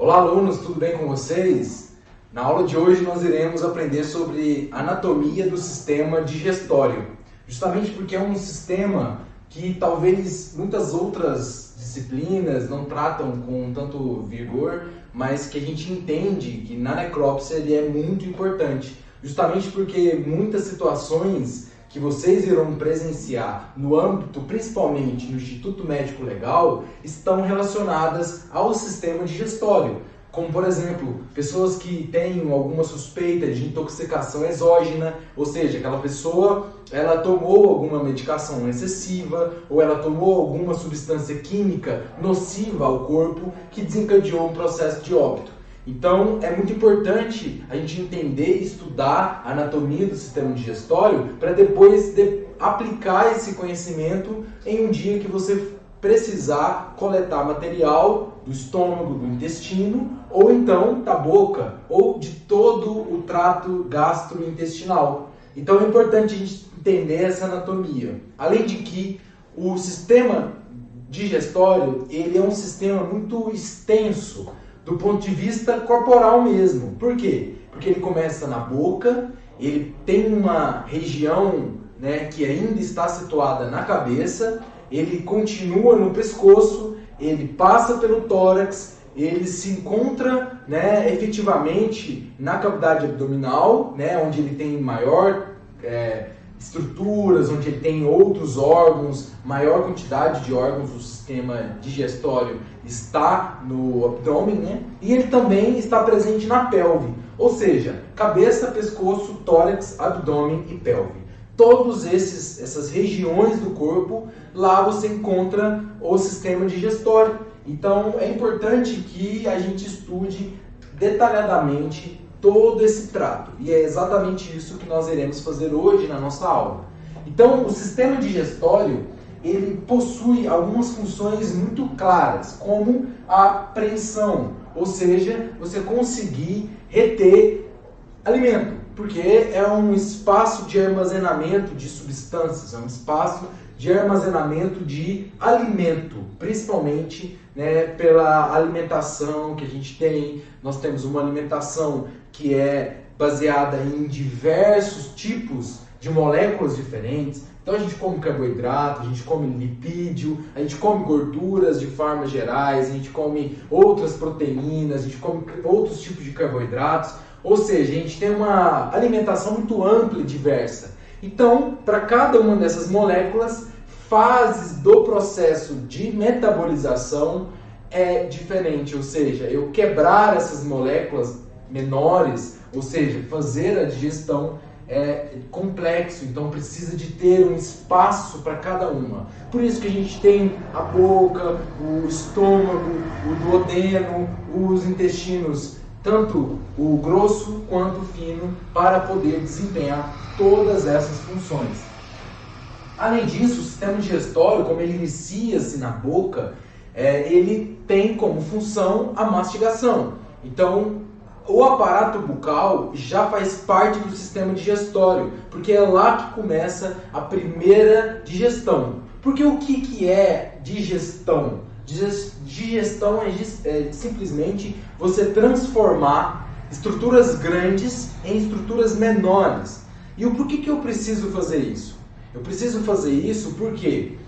Olá alunos, tudo bem com vocês? Na aula de hoje nós iremos aprender sobre anatomia do sistema digestório, justamente porque é um sistema que talvez muitas outras disciplinas não tratam com tanto vigor, mas que a gente entende que na necrópsia ele é muito importante, justamente porque muitas situações que vocês irão presenciar no âmbito, principalmente no Instituto Médico Legal, estão relacionadas ao sistema digestório. Como, por exemplo, pessoas que têm alguma suspeita de intoxicação exógena, ou seja, aquela pessoa ela tomou alguma medicação excessiva ou ela tomou alguma substância química nociva ao corpo que desencadeou um processo de óbito. Então, é muito importante a gente entender e estudar a anatomia do sistema digestório para depois aplicar esse conhecimento em um dia que você precisar coletar material do estômago, do intestino, ou então da boca, ou de todo o trato gastrointestinal. Então, é importante a gente entender essa anatomia. Além de que o sistema digestório ele é um sistema muito extenso, do ponto de vista corporal mesmo. Por quê? Porque ele começa na boca, ele tem uma região, que ainda está situada na cabeça, ele continua no pescoço, ele passa pelo tórax, ele se encontra efetivamente na cavidade abdominal, onde ele tem maior estruturas, onde ele tem outros órgãos, maior quantidade de órgãos do sistema digestório está no abdômen, e ele também está presente na pelve, ou seja, cabeça, pescoço, tórax, abdômen e pelve. Todas essas regiões do corpo, lá você encontra o sistema digestório. Então é importante que a gente estude detalhadamente todo esse trato. E é exatamente isso que nós iremos fazer hoje na nossa aula. Então, o sistema digestório, ele possui algumas funções muito claras, como a apreensão, ou seja, você conseguir reter alimento, porque é um espaço de armazenamento de substâncias, é um espaço de armazenamento de alimento, principalmente pela alimentação que a gente tem. Nós temos uma alimentação que é baseada em diversos tipos de moléculas diferentes. Então a gente come carboidrato, a gente come lipídio, a gente come gorduras de formas gerais, a gente come outras proteínas, a gente come outros tipos de carboidratos. Ou seja, a gente tem uma alimentação muito ampla e diversa. Então, para cada uma dessas moléculas, fases do processo de metabolização é diferente. Ou seja, eu quebrar essas moléculas menores, ou seja, fazer a digestão é complexo, então precisa de ter um espaço para cada uma. Por isso que a gente tem a boca, o estômago, o duodeno, os intestinos, tanto o grosso quanto o fino, para poder desempenhar todas essas funções. Além disso, o sistema digestório, como ele inicia-se na boca, ele tem como função a mastigação. Então, o aparato bucal já faz parte do sistema digestório, porque é lá que começa a primeira digestão. Porque o que é digestão? Digestão é simplesmente você transformar estruturas grandes em estruturas menores. E por que eu preciso fazer isso? Eu preciso fazer isso porque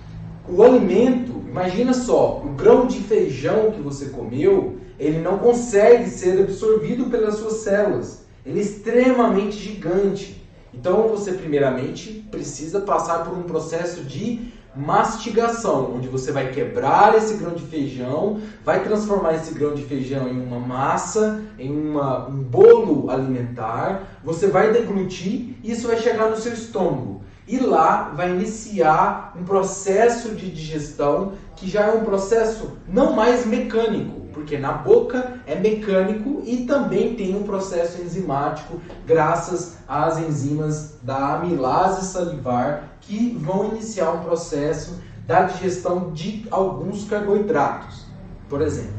o alimento, imagina só, o grão de feijão que você comeu, ele não consegue ser absorvido pelas suas células. Ele é extremamente gigante. Então você primeiramente precisa passar por um processo de mastigação, onde você vai quebrar esse grão de feijão, vai transformar esse grão de feijão em uma massa, em um bolo alimentar, você vai deglutir e isso vai chegar no seu estômago. E lá vai iniciar um processo de digestão que já é um processo não mais mecânico, porque na boca é mecânico e também tem um processo enzimático graças às enzimas da amilase salivar que vão iniciar um processo da digestão de alguns carboidratos, por exemplo.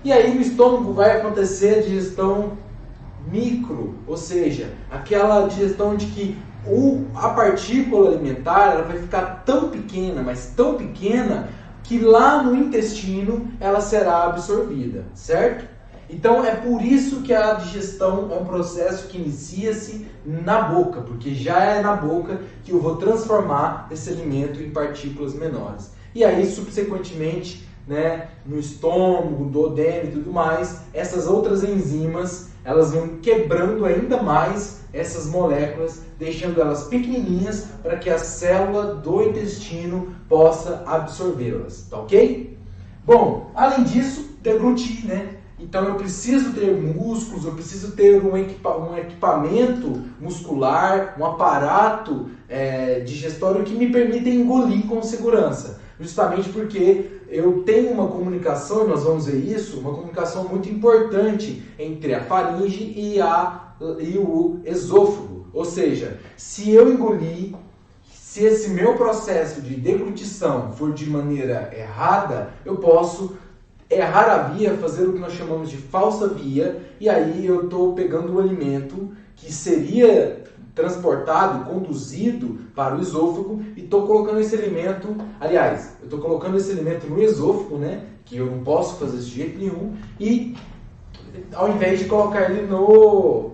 E aí no estômago vai acontecer a digestão micro, ou seja, aquela digestão de que a partícula alimentar ela vai ficar tão pequena, mas tão pequena, que lá no intestino ela será absorvida, certo? Então é por isso que a digestão é um processo que inicia-se na boca, porque já é na boca que eu vou transformar esse alimento em partículas menores. E aí, subsequentemente, né, no estômago, duodeno e tudo mais, essas outras enzimas, elas vão quebrando ainda mais essas moléculas, deixando elas pequenininhas para que a célula do intestino possa absorvê-las, tá ok? Bom, além disso, deglutir, né? Então eu preciso ter músculos, eu preciso ter um equipamento muscular, um aparato digestório que me permita engolir com segurança. Justamente porque eu tenho uma comunicação, e nós vamos ver isso, uma comunicação muito importante entre a faringe e o esôfago. Ou seja, se eu engolir, se esse meu processo de deglutição for de maneira errada, eu posso errar a via, fazer o que nós chamamos de falsa via, e aí eu estou pegando o alimento que seria transportado, conduzido para o esôfago, e estou colocando esse alimento, aliás, eu estou colocando esse alimento no esôfago, né, que eu não posso fazer de jeito nenhum, e ao invés de colocar ele no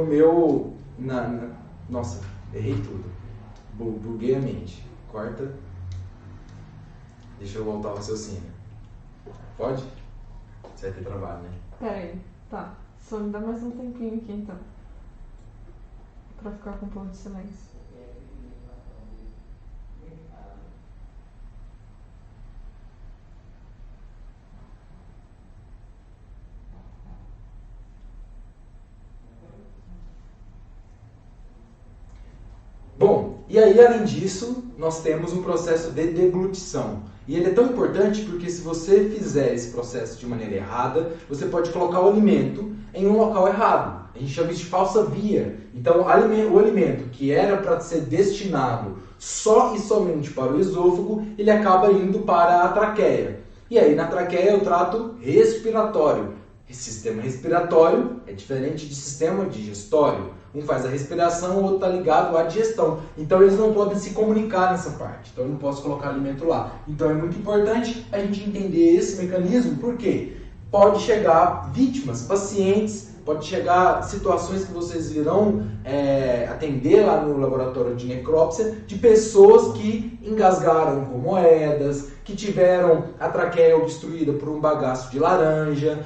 meu, nossa, errei tudo, buguei a mente, corta, deixa eu voltar ao raciocínio. Pode? Você vai ter trabalho, né? Pera aí, tá. Só me dá mais um tempinho aqui então. Pra ficar com um pouco de silêncio. Bom, e aí além disso, nós temos um processo de deglutição. E ele é tão importante porque se você fizer esse processo de maneira errada, você pode colocar o alimento em um local errado. A gente chama isso de falsa via. Então, o alimento que era para ser destinado só e somente para o esôfago, ele acaba indo para a traqueia. E aí, na traqueia, é o trato respiratório. Esse sistema respiratório é diferente de sistema digestório. Um faz a respiração, o outro está ligado à digestão. Então eles não podem se comunicar nessa parte. Então eu não posso colocar alimento lá. Então é muito importante a gente entender esse mecanismo, porque pode chegar vítimas, pacientes, pode chegar situações que vocês irão atender lá no laboratório de necrópsia, de pessoas que engasgaram com moedas, que tiveram a traqueia obstruída por um bagaço de laranja,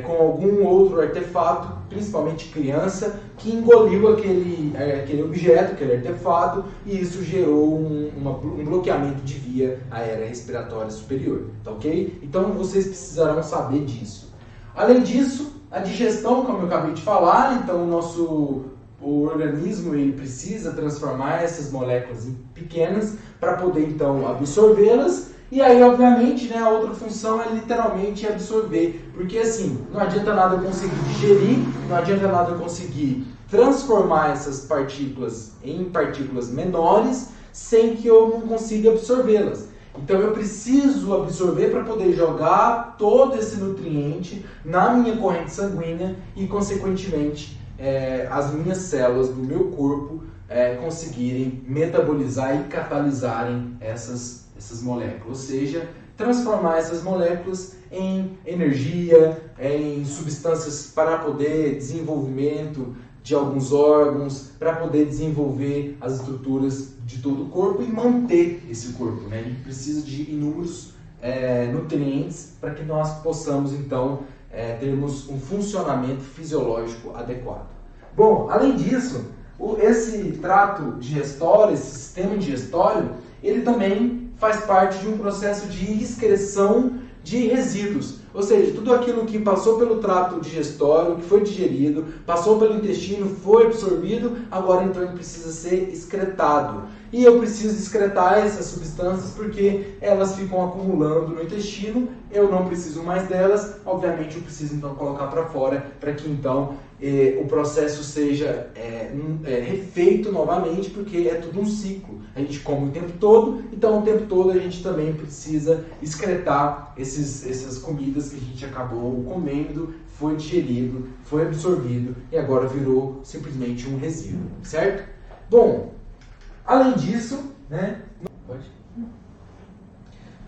com algum outro artefato, principalmente criança, que engoliu aquele objeto, aquele artefato, e isso gerou um bloqueamento de via aérea respiratória superior, tá ok? Então vocês precisarão saber disso. Além disso, a digestão, como eu acabei de falar, então o organismo ele precisa transformar essas moléculas em pequenas para poder então absorvê-las. E aí, obviamente, né, a outra função é literalmente absorver, porque assim, não adianta nada eu conseguir digerir, não adianta nada eu conseguir transformar essas partículas em partículas menores sem que eu não consiga absorvê-las. Então eu preciso absorver para poder jogar todo esse nutriente na minha corrente sanguínea e, consequentemente, as minhas células do meu corpo conseguirem metabolizar e catalisarem essas moléculas, ou seja, transformar essas moléculas em energia, em substâncias para poder desenvolvimento de alguns órgãos, para poder desenvolver as estruturas de todo o corpo e manter esse corpo, né? A gente precisa de inúmeros nutrientes para que nós possamos, então, termos um funcionamento fisiológico adequado. Bom, além disso, esse trato digestório, esse sistema digestório, ele também faz parte de um processo de excreção de resíduos. Ou seja, tudo aquilo que passou pelo trato digestório, que foi digerido, passou pelo intestino, foi absorvido, agora então ele precisa ser excretado. E eu preciso excretar essas substâncias porque elas ficam acumulando no intestino, eu não preciso mais delas, obviamente eu preciso então colocar para fora para que então o processo seja refeito novamente, porque é tudo um ciclo. A gente come o tempo todo, então o tempo todo a gente também precisa excretar essas comidas que a gente acabou comendo, foi digerido, foi absorvido e agora virou simplesmente um resíduo, certo? Bom, além disso, né? Pode?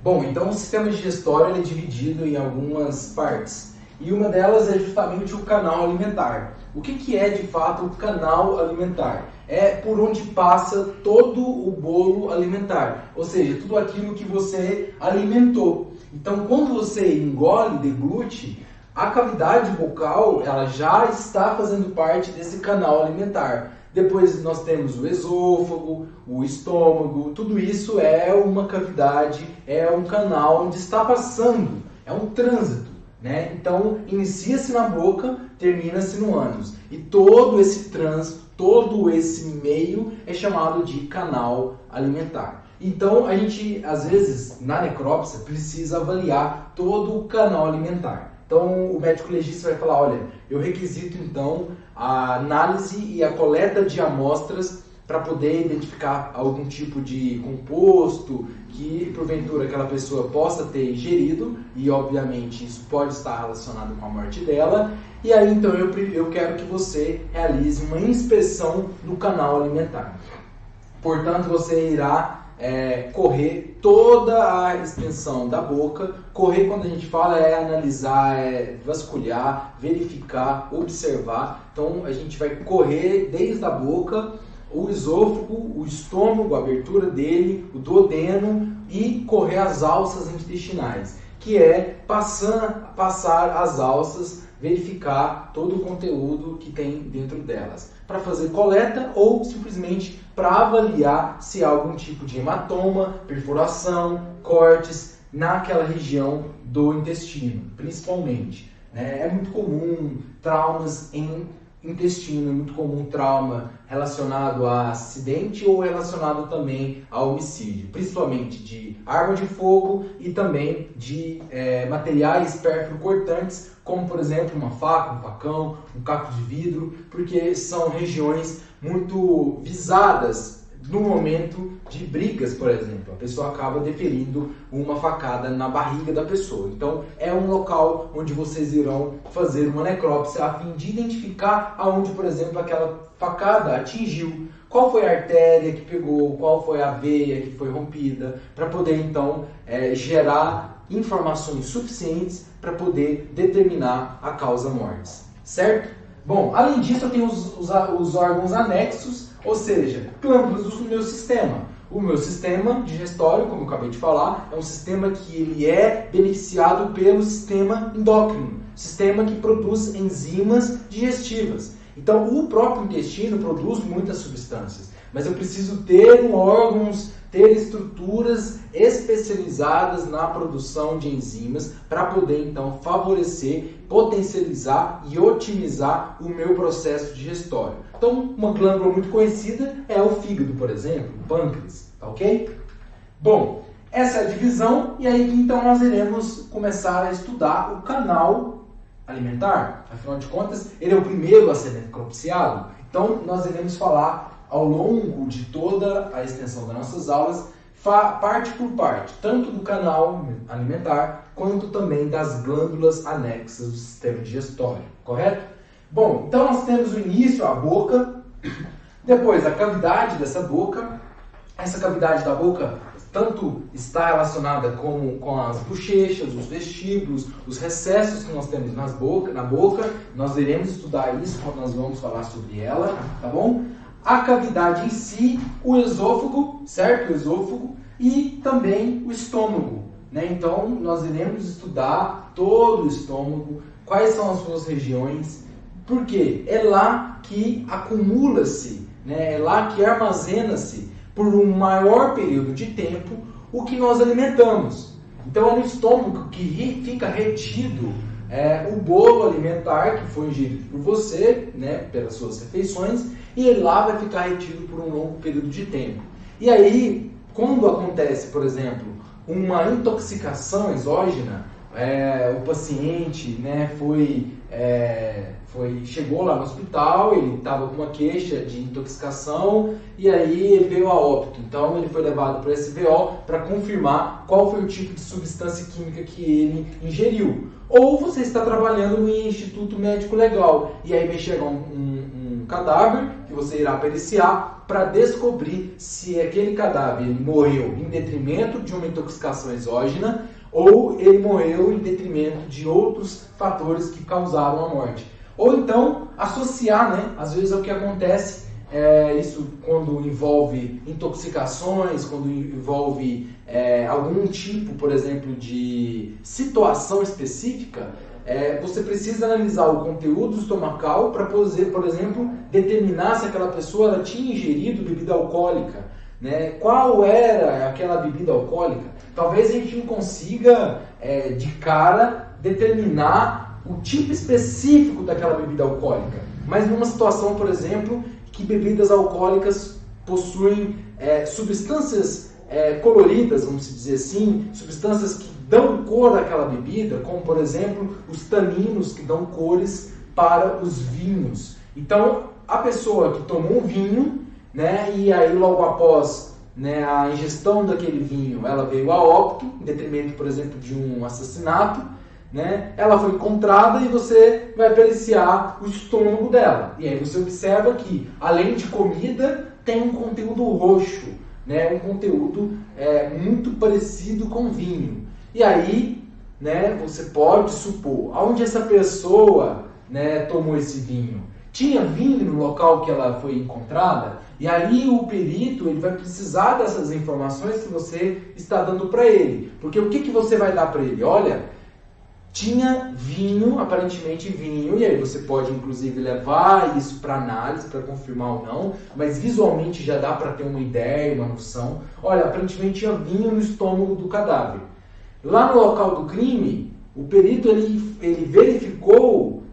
Bom, então o sistema digestório é dividido em algumas partes. E uma delas é justamente o canal alimentar. O que é de fato o canal alimentar? É por onde passa todo o bolo alimentar, ou seja, tudo aquilo que você alimentou. Então, quando você engole, deglute, a cavidade bucal ela já está fazendo parte desse canal alimentar. Depois nós temos o esôfago, o estômago, tudo isso é uma cavidade, é um canal onde está passando, é um trânsito, né? Então, inicia-se na boca, termina-se no ânus. E todo esse trânsito, todo esse meio é chamado de canal alimentar. Então, a gente, às vezes, na necrópsia, precisa avaliar todo o canal alimentar. Então, o médico legista vai falar, olha, eu requisito, então, a análise e a coleta de amostras para poder identificar algum tipo de composto que, porventura, aquela pessoa possa ter ingerido, e, obviamente, isso pode estar relacionado com a morte dela. E aí, então, eu quero que você realize uma inspeção no canal alimentar. Portanto, você irá correr toda a extensão da boca. Correr, quando a gente fala, é analisar, é vasculhar, verificar, observar. Então, a gente vai correr desde a boca, o esôfago, o estômago, a abertura dele, o duodeno e correr as alças intestinais, que é passar as alças, verificar todo o conteúdo que tem dentro delas, para fazer coleta ou simplesmente para avaliar se há algum tipo de hematoma, perfuração, cortes naquela região do intestino, principalmente. Né? É muito comum traumas em intestino, é muito comum trauma relacionado a acidente ou relacionado também a homicídio, principalmente de arma de fogo e também de materiais pérfuro-cortantes, como por exemplo uma faca, um facão, um caco de vidro, porque são regiões muito visadas no momento de brigas, por exemplo. A pessoa acaba deferindo uma facada na barriga da pessoa. Então, é um local onde vocês irão fazer uma necrópsia a fim de identificar aonde, por exemplo, aquela facada atingiu. Qual foi a artéria que pegou, qual foi a veia que foi rompida, para poder, então, gerar informações suficientes para poder determinar a causa mortis. Certo? Bom, além disso, eu tenho os órgãos anexos, ou seja, glândulas do meu sistema. O meu sistema digestório, como eu acabei de falar, é um sistema que ele é beneficiado pelo sistema endócrino, sistema que produz enzimas digestivas. Então, o próprio intestino produz muitas substâncias, mas eu preciso ter órgãos, ter estruturas especializadas na produção de enzimas para poder, então, favorecer, potencializar e otimizar o meu processo digestório. Então, uma glândula muito conhecida é o fígado, por exemplo, o pâncreas, tá ok? Bom, essa é a divisão e aí então nós iremos começar a estudar o canal alimentar. Afinal de contas, ele é o primeiro a ser necropsiado. Então, nós iremos falar ao longo de toda a extensão das nossas aulas, parte por parte, tanto do canal alimentar, quanto também das glândulas anexas do sistema digestório, correto? Bom, então nós temos o início, a boca, depois a cavidade dessa boca. Essa cavidade da boca tanto está relacionada com as bochechas, os vestíbulos, os recessos que nós temos na boca. Nós iremos estudar isso quando nós vamos falar sobre ela, tá bom? A cavidade em si, o esôfago, certo? O esôfago e também o estômago, né? Então, nós iremos estudar todo o estômago, quais são as suas regiões, porque é lá que acumula-se, né? É lá que armazena-se por um maior período de tempo o que nós alimentamos. Então, é no estômago que fica retido o bolo alimentar que foi ingerido por você, né, pelas suas refeições, e ele lá vai ficar retido por um longo período de tempo. E aí, quando acontece, por exemplo, uma intoxicação exógena, o paciente, né, chegou lá no hospital, ele estava com uma queixa de intoxicação e aí ele veio a óbito. Então ele foi levado para o SVO para confirmar qual foi o tipo de substância química que ele ingeriu. Ou você está trabalhando no Instituto Médico Legal e aí vai chegar um cadáver que você irá periciar para descobrir se aquele cadáver morreu em detrimento de uma intoxicação exógena ou ele morreu em detrimento de outros fatores que causaram a morte. Ou então, associar, né? Às vezes é o que acontece, isso quando envolve intoxicações, quando envolve algum tipo, por exemplo, de situação específica, você precisa analisar o conteúdo estomacal para poder, por exemplo, determinar se aquela pessoa ela tinha ingerido bebida alcoólica, né? Qual era aquela bebida alcoólica? Talvez a gente não consiga, de cara, determinar o tipo específico daquela bebida alcoólica. Mas numa situação, por exemplo, que bebidas alcoólicas possuem substâncias coloridas, vamos dizer assim, substâncias que dão cor àquela bebida, como por exemplo os taninos que dão cores para os vinhos. Então a pessoa que tomou um vinho, né, e aí logo após, né, a ingestão daquele vinho, ela veio a óbito, em detrimento, por exemplo, de um assassinato, né, ela foi encontrada e você vai periciar o estômago dela. E aí você observa que, além de comida, tem um conteúdo roxo, né, um conteúdo muito parecido com vinho. E aí, né, você pode supor, aonde essa pessoa, né, tomou esse vinho? Tinha vinho no local que ela foi encontrada? E aí o perito ele vai precisar dessas informações que você está dando para ele. Porque o que você vai dar para ele? Olha, tinha vinho, aparentemente vinho, e aí você pode inclusive levar isso para análise, para confirmar ou não, mas visualmente já dá para ter uma ideia, uma noção. Olha, aparentemente tinha vinho no estômago do cadáver. Lá no local do crime, o perito ele verificou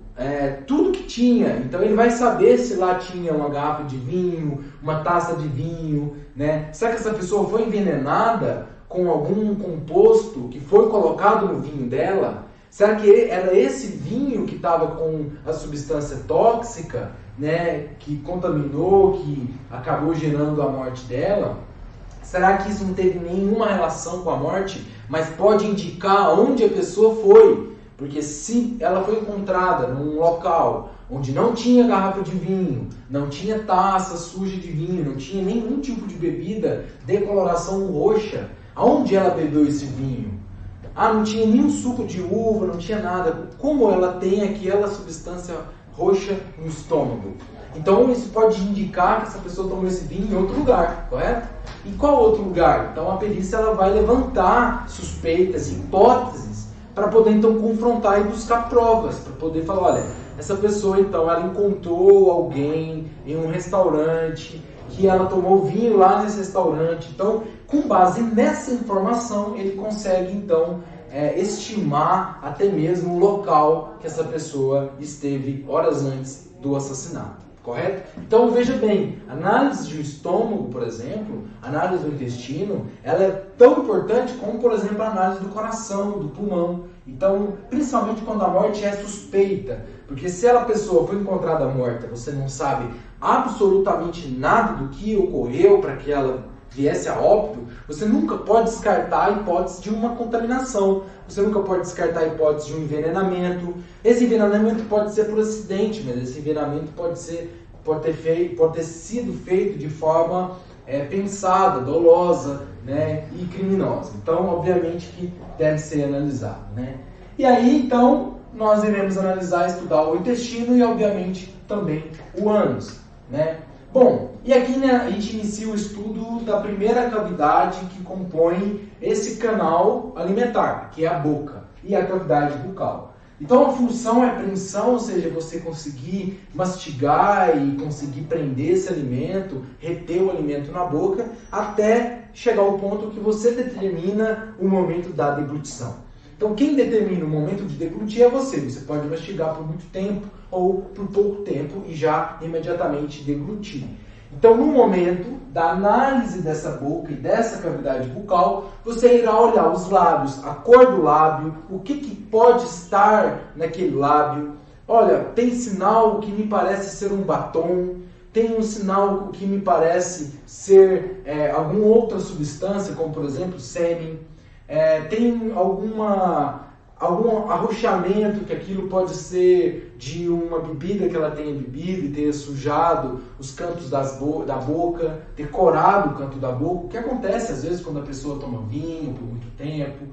tudo que tinha, então ele vai saber se lá tinha uma garrafa de vinho, uma taça de vinho, né? Será que essa pessoa foi envenenada com algum composto que foi colocado no vinho dela? Será que era esse vinho que estava com a substância tóxica, né, que contaminou, que acabou gerando a morte dela? Será que isso não teve nenhuma relação com a morte, mas pode indicar onde a pessoa foi? Porque se ela foi encontrada num local onde não tinha garrafa de vinho, não tinha taça suja de vinho, não tinha nenhum tipo de bebida de coloração roxa, aonde ela bebeu esse vinho? Não tinha nenhum suco de uva, não tinha nada. Como ela tem aquela substância roxa no estômago? Então isso pode indicar que essa pessoa tomou esse vinho em outro lugar, correto? E qual outro lugar? Então a perícia ela vai levantar suspeitas, hipóteses, para poder então confrontar e buscar provas, para poder falar, olha, essa pessoa então ela encontrou alguém em um restaurante, que ela tomou vinho lá nesse restaurante. Então, com base nessa informação, ele consegue então estimar até mesmo o local que essa pessoa esteve horas antes do assassinato. Correto? Então veja bem, análise do estômago, por exemplo, análise do intestino, ela é tão importante como, por exemplo, a análise do coração, do pulmão. Então, principalmente quando a morte é suspeita, porque se a pessoa foi encontrada morta, você não sabe absolutamente nada do que ocorreu para que ela viesse a óbito, você nunca pode descartar a hipótese de uma contaminação, você nunca pode descartar a hipótese de um envenenamento. Esse envenenamento pode ser por acidente, mas esse envenenamento pode ter sido feito de forma pensada, dolosa, né, e criminosa. Então, obviamente que deve ser analisado, né? E aí, então, nós iremos analisar, estudar o intestino e, obviamente, também o ânus, né? Bom, e aqui, né, a gente inicia o estudo da primeira cavidade que compõe esse canal alimentar, que é a boca, e a cavidade bucal. Então a função é a apreensão, ou seja, você conseguir mastigar e conseguir prender esse alimento, reter o alimento na boca, até chegar ao ponto que você determina o momento da deglutição. Então quem determina o momento de deglutir é você. Você pode mastigar por muito tempo ou por pouco tempo e já imediatamente deglutir. Então, no momento da análise dessa boca e dessa cavidade bucal, você irá olhar os lábios, a cor do lábio, o que pode estar naquele lábio. Olha, tem sinal que me parece ser um batom, tem um sinal que me parece ser alguma outra substância, como por exemplo sêmen. Tem algum arrochamento, que aquilo pode ser de uma bebida que ela tenha bebido e tenha sujado os cantos da boca, ter corado o canto da boca, o que acontece às vezes quando a pessoa toma vinho por muito tempo.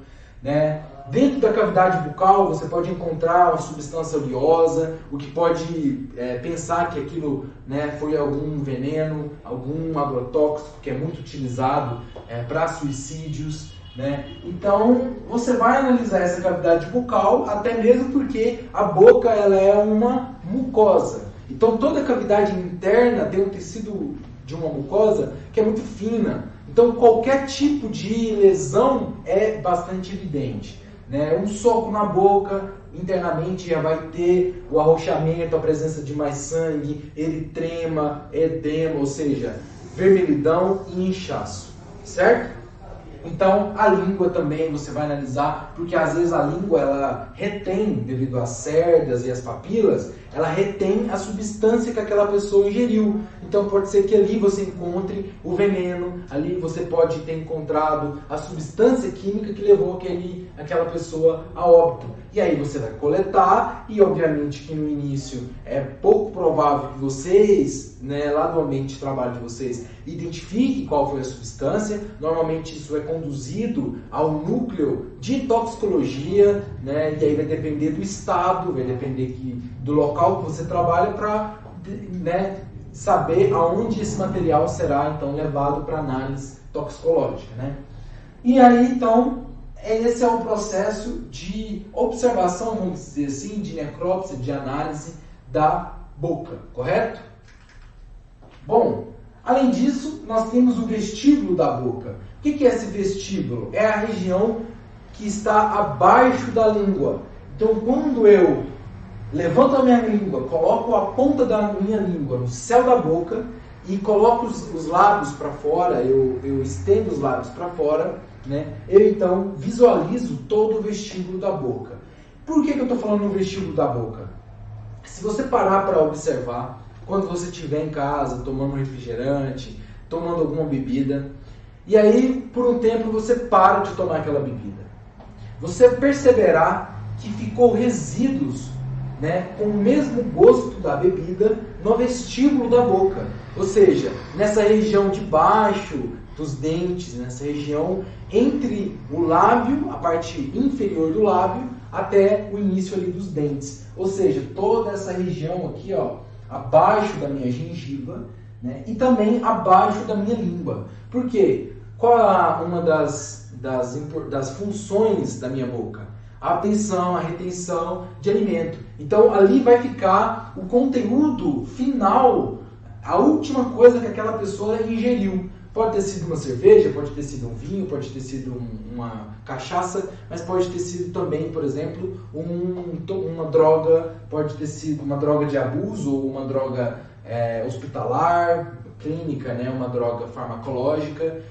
né? Dentro da cavidade bucal você pode encontrar uma substância oleosa, o que pode pensar que aquilo, né, foi algum veneno, algum agrotóxico que é muito utilizado para suicídios, né? Então você vai analisar essa cavidade bucal, até mesmo porque a boca ela é uma mucosa. Então toda a cavidade interna tem um tecido de uma mucosa que é muito fina. Então qualquer tipo de lesão é bastante evidente, né? Um soco na boca, internamente já vai ter o arrochamento, a presença de mais sangue, eritrema, edema, ou seja, vermelhidão e inchaço, certo? Então a língua também você vai analisar, porque às vezes a língua ela retém, devido às cerdas e às papilas, ela retém a substância que aquela pessoa ingeriu. Então pode ser que ali você encontre o veneno, ali você pode ter encontrado a substância química que levou aquela pessoa a óbito. E aí você vai coletar, e obviamente que no início é pouco provável que vocês, né, lá no ambiente de trabalho de vocês, identifiquem qual foi a substância. Normalmente isso é conduzido ao núcleo de toxicologia, né, e aí vai depender do estado, vai depender do local que você trabalha para, né, saber aonde esse material será então levado para análise toxicológica, né? E aí então esse é um processo de observação, vamos dizer assim, de necrópsia, de análise da boca, correto? Bom, além disso, nós temos o vestíbulo da boca. O que é esse vestíbulo? É a região que está abaixo da língua. Então, quando eu levanto a minha língua, coloco a ponta da minha língua no céu da boca e coloco os lábios para fora, eu estendo os lábios para fora, né? Eu então visualizo todo o vestíbulo da boca. Por que eu estou falando no vestíbulo da boca? Se você parar para observar, quando você estiver em casa tomando um refrigerante, tomando alguma bebida, e aí por um tempo você para de tomar aquela bebida, você perceberá que ficou resíduos, né, com o mesmo gosto da bebida no vestíbulo da boca, ou seja, nessa região de baixo dos dentes, nessa região entre o lábio, a parte inferior do lábio, até o início ali dos dentes, ou seja, toda essa região aqui, ó, abaixo da minha gengiva, né, e também abaixo da minha língua. Por quê? Qual é uma das funções da minha boca? A obtenção, a retenção de alimento. Então ali vai ficar o conteúdo final, a última coisa que aquela pessoa ingeriu. Pode ter sido uma cerveja, pode ter sido um vinho, pode ter sido uma cachaça, mas pode ter sido também, por exemplo, uma droga, pode ter sido uma droga de abuso ou uma droga hospitalar, clínica, né, uma droga farmacológica,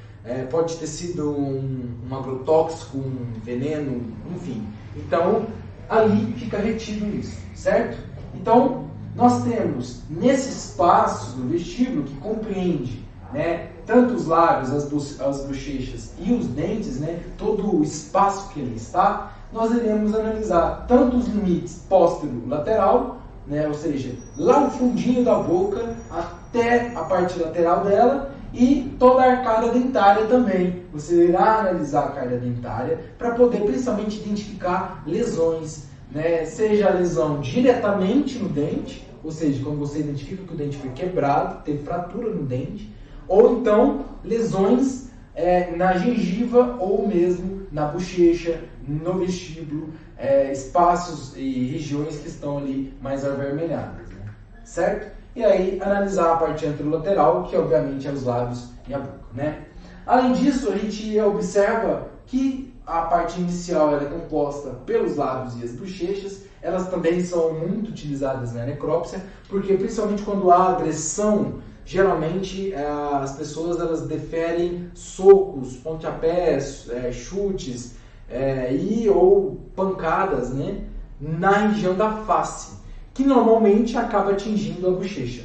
pode ter sido um agrotóxico, um veneno, enfim. Então, ali fica retido isso, certo? Então, nós temos nesse espaço do vestíbulo que compreende, né, tanto os lábios, as bochechas e os dentes, né, todo o espaço que ali está, nós iremos analisar tanto os limites póstero-lateral, né, ou seja, lá no fundinho da boca até a parte lateral dela, e toda a arcada dentária também. Você irá analisar a arcada dentária para poder principalmente identificar lesões, né, seja a lesão diretamente no dente, ou seja, quando você identifica que o dente foi quebrado, teve fratura no dente, ou então lesões na gengiva ou mesmo na bochecha, no vestíbulo, espaços e regiões que estão ali mais avermelhadas, né? Certo? E aí analisar a parte anterolateral, que obviamente é os lábios e a boca, né? Além disso, a gente observa que a parte inicial ela é composta pelos lábios e as bochechas. Elas também são muito utilizadas na necrópsia, porque principalmente quando há agressão, geralmente as pessoas elas deferem socos, pontapés, chutes ou pancadas, né, na região da face, que normalmente acaba atingindo a bochecha.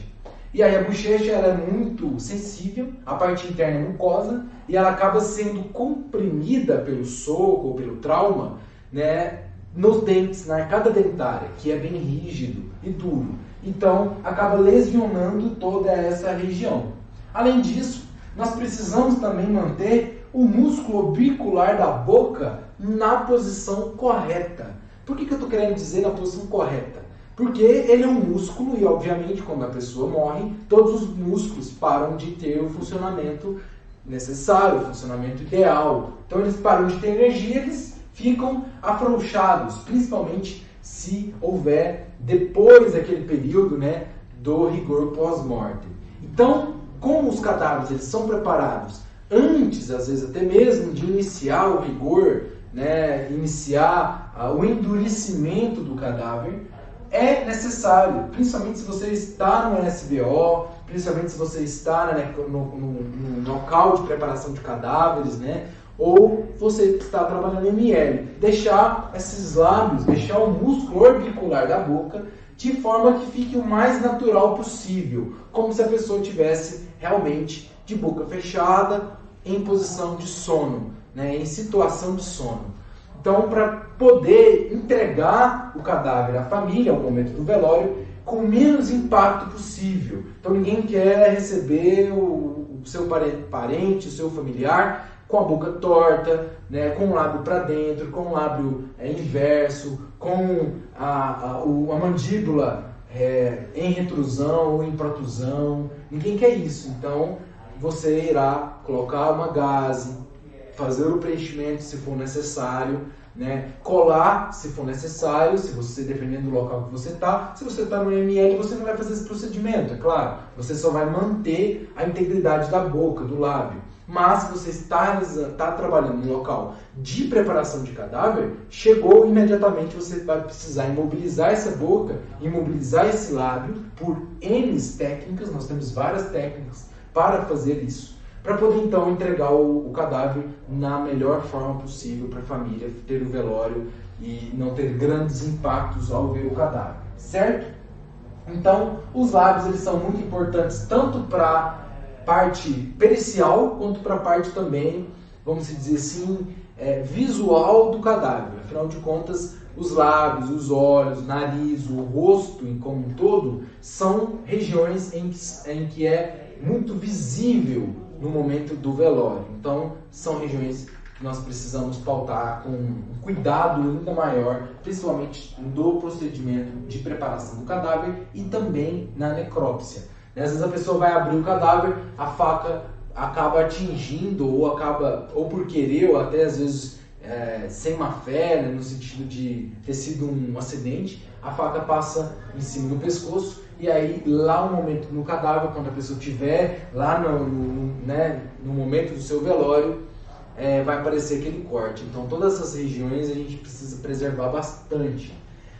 E aí a bochecha ela é muito sensível, a parte interna é mucosa, e ela acaba sendo comprimida pelo soco ou pelo trauma, né, nos dentes, na arcada dentária, que é bem rígido e duro. Então, acaba lesionando toda essa região. Além disso, nós precisamos também manter o músculo orbicular da boca na posição correta. Por que eu estou querendo dizer na posição correta? Porque ele é um músculo e, obviamente, quando a pessoa morre, todos os músculos param de ter o funcionamento necessário, o funcionamento ideal. Então, eles param de ter energia, eles ficam afrouxados, principalmente se houver, depois daquele período, né, do rigor pós-morte. Então, como os cadáveres eles são preparados antes, às vezes até mesmo, de iniciar o rigor, né, iniciar o endurecimento do cadáver, é necessário, principalmente se você está no SBO, principalmente se você está no local de preparação de cadáveres, né, ou você está trabalhando em ML, deixar esses lábios, deixar o músculo orbicular da boca de forma que fique o mais natural possível, como se a pessoa tivesse realmente de boca fechada, em posição de sono, né, em situação de sono. Então, para poder entregar o cadáver à família, ao momento do velório, com o menos impacto possível. Então, ninguém quer receber o seu parente, o seu familiar, com a boca torta, né, com o lábio para dentro, com o lábio inverso, com a mandíbula em retrusão ou em protusão. Ninguém quer isso. Então, você irá colocar uma gaze, fazer o preenchimento se for necessário, né, colar se for necessário, se você, dependendo do local que você está. Se você está no ML, você não vai fazer esse procedimento, é claro. Você só vai manter a integridade da boca, do lábio. Mas se você está trabalhando em local de preparação de cadáver, chegou imediatamente, você vai precisar imobilizar essa boca, imobilizar esse lábio por N técnicas. Nós temos várias técnicas para fazer isso, para poder então entregar o cadáver na melhor forma possível para a família ter o velório e não ter grandes impactos ao ver o cadáver, certo? Então, os lábios eles são muito importantes tanto para parte pericial quanto para a parte também, vamos dizer assim, visual do cadáver. Afinal de contas, os lábios, os olhos, o nariz, o rosto como um todo são regiões em que é muito visível no momento do velório. Então, são regiões que nós precisamos pautar com um cuidado ainda maior, principalmente do procedimento de preparação do cadáver e também na necrópsia. Às vezes a pessoa vai abrir o cadáver, a faca acaba atingindo, ou por querer, ou até às vezes sem má fé, né, no sentido de ter sido um acidente, a faca passa em cima do pescoço. E aí, lá no momento, no cadáver, quando a pessoa estiver lá no momento do seu velório, vai aparecer aquele corte. Então, todas essas regiões a gente precisa preservar bastante.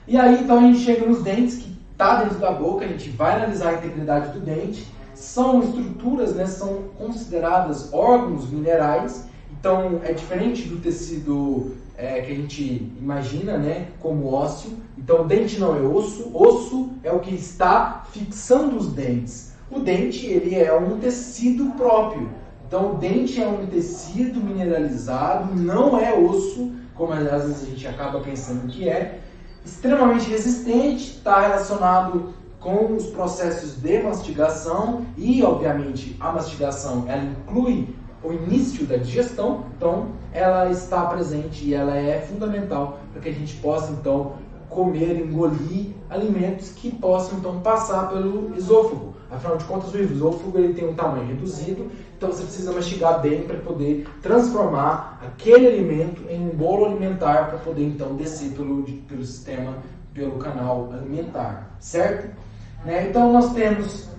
E aí, então, a gente chega nos dentes, que está dentro da boca, a gente vai analisar a integridade do dente. São estruturas, né, são consideradas órgãos minerais. Então, é diferente do tecido que a gente imagina, né, como ósseo. Então, o dente não é osso. Osso é o que está fixando os dentes. O dente, ele é um tecido próprio. Então, o dente é um tecido mineralizado, não é osso, como às vezes a gente acaba pensando que é. Extremamente resistente, está relacionado com os processos de mastigação e, obviamente, a mastigação ela inclui o início da digestão, então ela está presente e ela é fundamental para que a gente possa então comer, engolir alimentos que possam então passar pelo esôfago. Afinal de contas, o esôfago ele tem um tamanho reduzido, então você precisa mastigar bem para poder transformar aquele alimento em um bolo alimentar para poder então descer pelo sistema, pelo canal alimentar, certo? Então nós temos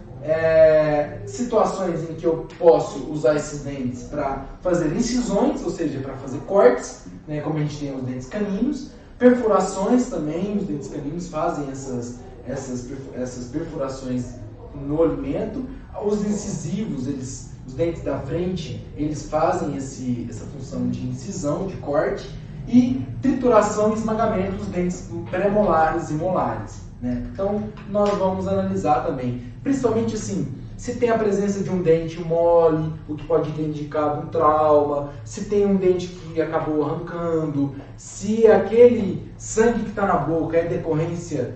situações em que eu posso usar esses dentes para fazer incisões, ou seja, para fazer cortes, né, como a gente tem os dentes caninos, perfurações também, os dentes caninos fazem essas perfurações no alimento, os incisivos, os dentes da frente, eles fazem essa função de incisão, de corte, e trituração e esmagamento dos dentes pré-molares e molares. Então, nós vamos analisar também, principalmente assim, se tem a presença de um dente mole, o que pode ter indicado um trauma, se tem um dente que acabou arrancando, se aquele sangue que está na boca é decorrência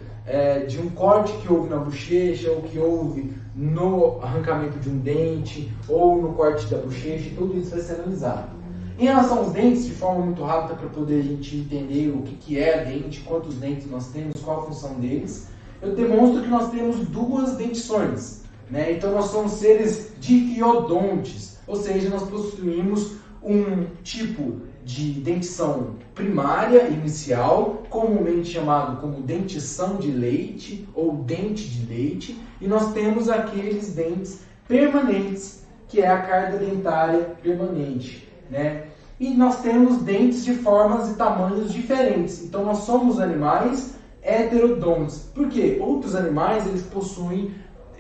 de um corte que houve na bochecha ou que houve no arrancamento de um dente ou no corte da bochecha, tudo isso vai ser analisado. Em relação aos dentes, de forma muito rápida, para poder a gente entender o que é dente, quantos dentes nós temos, qual a função deles, eu demonstro que nós temos duas dentições, né? Então nós somos seres difiodontes, ou seja, nós possuímos um tipo de dentição primária, inicial, comumente chamado como dentição de leite ou dente de leite, e nós temos aqueles dentes permanentes, que é a carga dentária permanente, né? E nós temos dentes de formas e tamanhos diferentes. Então nós somos animais heterodontes. Por quê? Outros animais eles possuem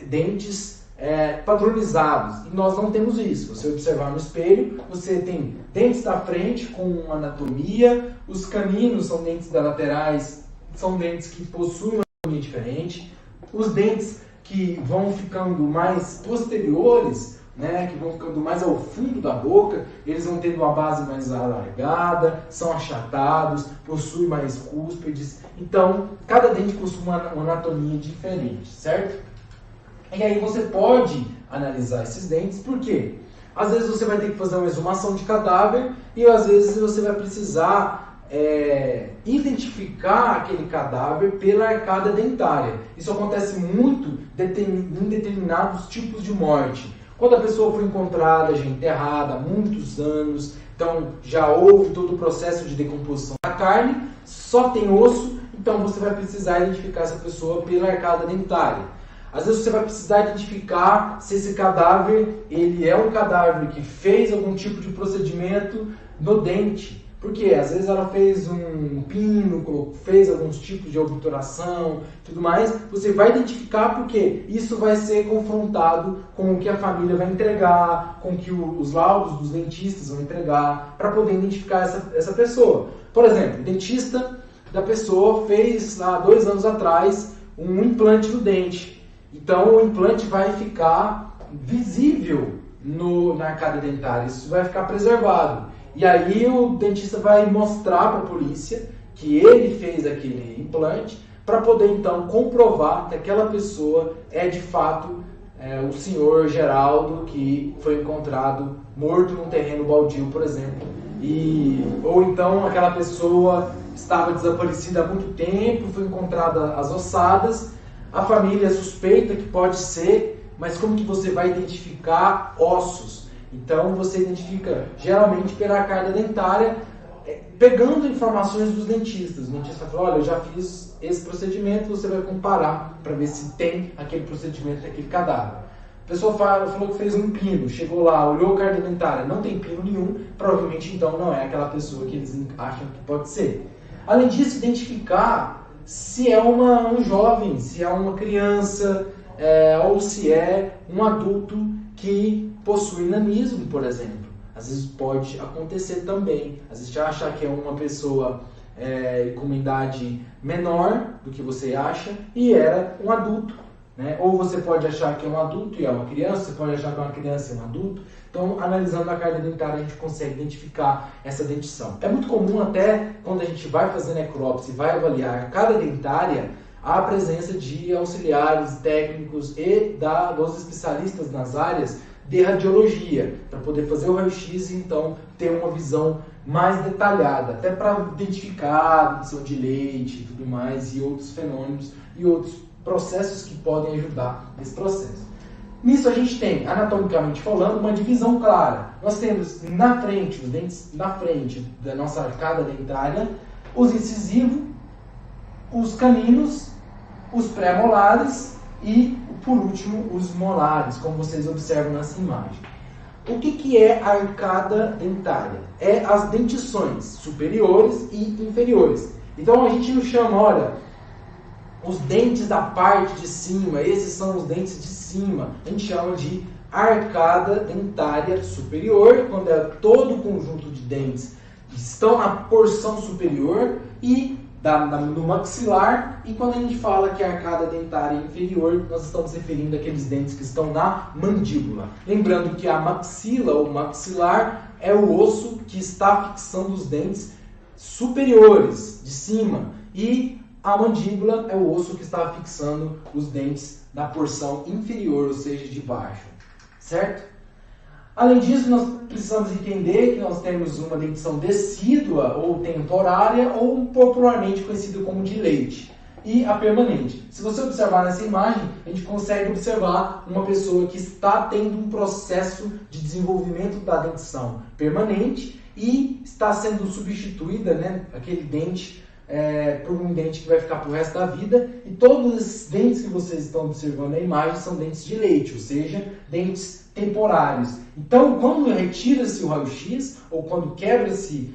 dentes padronizados e nós não temos isso. Você observar no espelho, você tem dentes da frente com anatomia, os caninos são dentes da laterais, são dentes que possuem uma anatomia diferente, os dentes que vão ficando mais posteriores, né, que vão ficando mais ao fundo da boca, eles vão tendo uma base mais alargada, são achatados, possuem mais cúspides. Então, cada dente possui uma anatomia diferente, certo? E aí você pode analisar esses dentes, por quê? Às vezes você vai ter que fazer uma exumação de cadáver e às vezes você vai precisar identificar aquele cadáver pela arcada dentária. Isso acontece muito em determinados tipos de morte. Quando a pessoa foi encontrada já enterrada há muitos anos, então já houve todo o processo de decomposição da carne, só tem osso, então você vai precisar identificar essa pessoa pela arcada dentária. Às vezes você vai precisar identificar se esse cadáver ele é um cadáver que fez algum tipo de procedimento no dente. Porque às vezes ela fez um pino, fez alguns tipos de obturação, tudo mais. Você vai identificar porque isso vai ser confrontado com o que a família vai entregar, com o que os laudos dos dentistas vão entregar, para poder identificar essa pessoa. Por exemplo, o dentista da pessoa fez há 2 anos atrás um implante no dente. Então o implante vai ficar visível na arcada dentária, isso vai ficar preservado. E aí o dentista vai mostrar para a polícia que ele fez aquele implante para poder então comprovar que aquela pessoa é de fato o senhor Geraldo que foi encontrado morto num terreno baldio, por exemplo. Ou então aquela pessoa estava desaparecida há muito tempo, foi encontrada as ossadas, a família suspeita que pode ser, mas como que você vai identificar ossos? Então você identifica geralmente pela arcada dentária, pegando informações dos dentistas. O dentista fala, olha, eu já fiz esse procedimento, você vai comparar para ver se tem aquele procedimento daquele cadáver. A pessoa falou que fez um pino, chegou lá, olhou a arcada dentária, não tem pino nenhum, provavelmente então não é aquela pessoa que eles acham que pode ser. Além disso, identificar se é um jovem, se é uma criança, ou se é um adulto que possui nanismo, por exemplo. Às vezes pode acontecer também. Às vezes você acha que é uma pessoa com uma idade menor do que você acha e era um adulto, né? Ou você pode achar que é um adulto e é uma criança, você pode achar que é uma criança e é um adulto. Então, analisando a carga dentária, a gente consegue identificar essa dentição. É muito comum até quando a gente vai fazer necrópsia e vai avaliar a carga dentária, a presença de auxiliares técnicos e dos especialistas nas áreas de radiologia, para poder fazer o raio-x e então ter uma visão mais detalhada, até para identificar a dentição de leite e tudo mais, e outros fenômenos e outros processos que podem ajudar nesse processo. Nisso a gente tem, anatomicamente falando, uma divisão clara. Nós temos na frente, os dentes na frente da nossa arcada dentária, os incisivos, os caninos, os pré-molares e, por último, os molares, como vocês observam nessa imagem. O que é a arcada dentária? É as dentições superiores e inferiores. Então a gente não chama, olha, os dentes da parte de cima, esses são os dentes de cima. A gente chama de arcada dentária superior, quando é todo o conjunto de dentes que estão na porção superior e no maxilar, e quando a gente fala que a arcada dentária inferior, nós estamos referindo àqueles dentes que estão na mandíbula. Lembrando que a maxila ou maxilar é o osso que está fixando os dentes superiores, de cima, e a mandíbula é o osso que está fixando os dentes na porção inferior, ou seja, de baixo, certo? Além disso, nós precisamos entender que nós temos uma dentição decídua ou temporária, ou popularmente conhecida como de leite, e a permanente. Se você observar nessa imagem, a gente consegue observar uma pessoa que está tendo um processo de desenvolvimento da dentição permanente e está sendo substituída, né, aquele dente, por um dente que vai ficar para o resto da vida. E todos esses dentes que vocês estão observando na imagem são dentes de leite, ou seja, dentes temporários. Então, quando retira-se o raio-x, ou quando quebra-se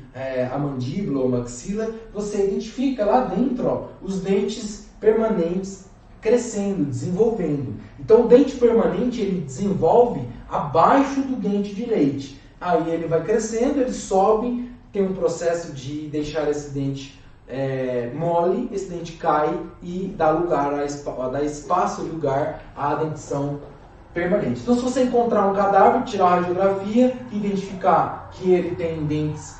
a mandíbula ou maxila, você identifica lá dentro os dentes permanentes crescendo, desenvolvendo. Então, o dente permanente ele desenvolve abaixo do dente de leite. Aí ele vai crescendo, ele sobe, tem um processo de deixar esse dente mole, esse dente cai e dá espaço e lugar à dentição permanente. Então, se você encontrar um cadáver, tirar a radiografia, identificar que ele tem dentes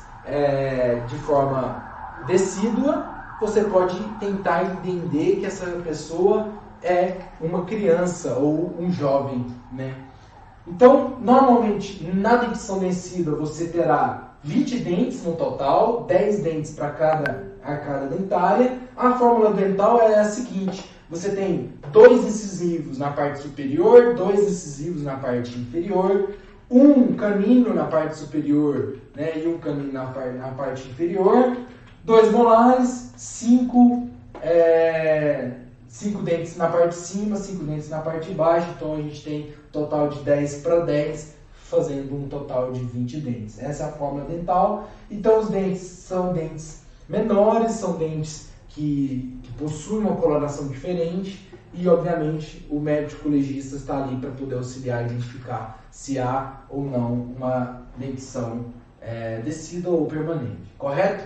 de forma decídua, você pode tentar entender que essa pessoa é uma criança ou um jovem, né? Então, normalmente, na dentição decídua, você terá 20 dentes no total, 10 dentes para cada arcada dentária. A fórmula dental é a seguinte: você tem 2 incisivos na parte superior, 2 incisivos na parte inferior, um canino na parte superior, né, e um canino na parte inferior, 2 molares, 5 dentes na parte de cima, 5 dentes na parte de baixo. Então a gente tem um total de 10 para 10, fazendo um total de 20 dentes. Essa é a fórmula dental. Então os dentes são dentes menores, são dentes que possuem uma coloração diferente, e obviamente o médico legista está ali para poder auxiliar a identificar se há ou não uma dentição decídua ou permanente, correto?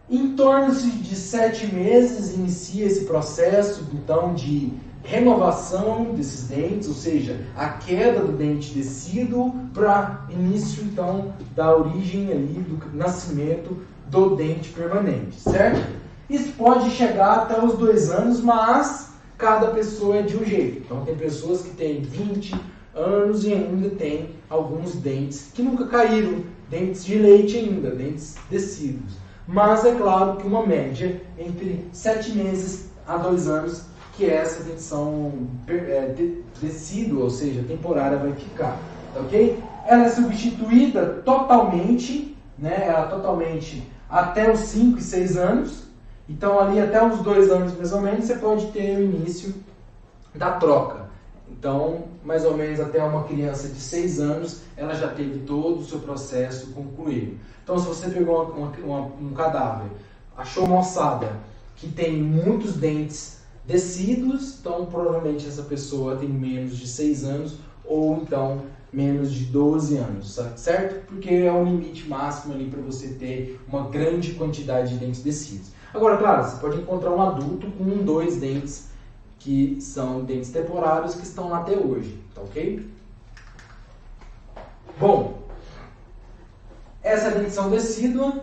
Em torno de 7 meses inicia esse processo então de renovação desses dentes, ou seja, a queda do dente decíduo para início então da origem ali do nascimento do dente permanente, certo? Isso pode chegar até os 2 anos, mas cada pessoa é de um jeito. Então tem pessoas que têm 20 anos e ainda tem alguns dentes que nunca caíram, dentes de leite ainda, dentes decíduos. Mas é claro que uma média entre 7 meses a 2 anos que essa dentição decídua, ou seja, temporária, vai ficar, ok? Ela é substituída totalmente, né? Ela totalmente até os 5 e 6 anos. Então, ali até uns 2 anos, mais ou menos, você pode ter o início da troca. Então, mais ou menos até uma criança de 6 anos, ela já teve todo o seu processo concluído. Então, se você pegou um cadáver, achou uma ossada que tem muitos dentes decíduos, então provavelmente essa pessoa tem menos de 6 anos ou então menos de 12 anos, certo? Porque é o limite máximo ali para você ter uma grande quantidade de dentes decíduos. Agora, claro, você pode encontrar um adulto com 2 dentes que são dentes temporários que estão lá até hoje, tá ok? Bom, essa é a dentição decídua,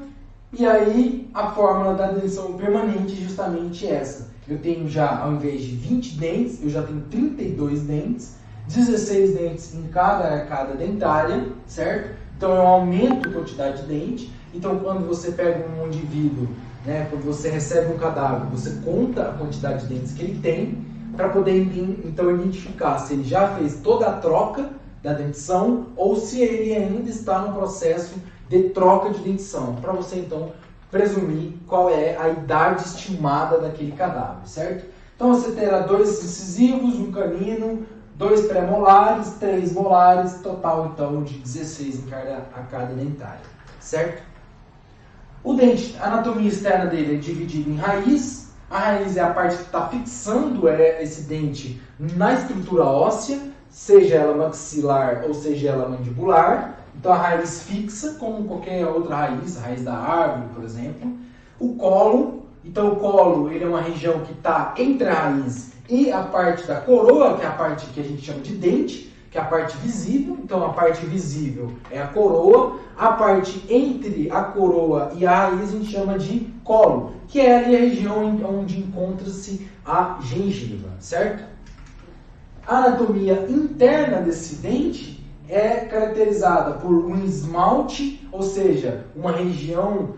e aí a fórmula da dentição permanente é justamente essa. Eu tenho já, ao invés de 20 dentes, eu já tenho 32 dentes, 16 dentes em cada arcada dentária, certo? Então eu aumento a quantidade de dente. Então quando você pega um indivíduo, né, quando você recebe um cadáver, você conta a quantidade de dentes que ele tem, para poder então identificar se ele já fez toda a troca da dentição ou se ele ainda está no processo de troca de dentição, para você então presumir qual é a idade estimada daquele cadáver, certo? Então você terá 2 incisivos, um canino, 2 pré-molares, 3 molares, total então de 16 em cada arcada dentária, certo? O dente, a anatomia externa dele é dividida em raiz. A raiz é a parte que está fixando esse dente na estrutura óssea, seja ela maxilar ou seja ela mandibular. Então a raiz fixa, como qualquer outra raiz, a raiz da árvore, por exemplo. O colo, então o colo ele é uma região que está entre a raiz e a parte da coroa, que é a parte que a gente chama de dente, que é a parte visível. Então a parte visível é a coroa, a parte entre a coroa e a raiz a gente chama de colo, que é ali a região onde encontra-se a gengiva, certo? A anatomia interna desse dente é caracterizada por um esmalte, ou seja, uma região,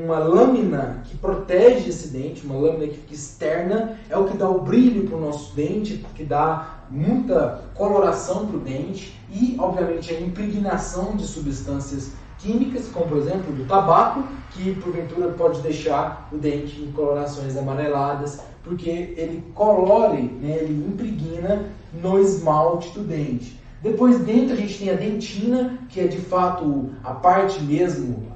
uma lâmina que protege esse dente, uma lâmina que fica externa, é o que dá o brilho para o nosso dente, que dá muita coloração para o dente e, obviamente, a impregnação de substâncias químicas, como por exemplo do tabaco, que porventura pode deixar o dente em colorações amareladas, porque ele colore, né, ele impregna no esmalte do dente. Depois dentro a gente tem a dentina, que é de fato a parte mesmo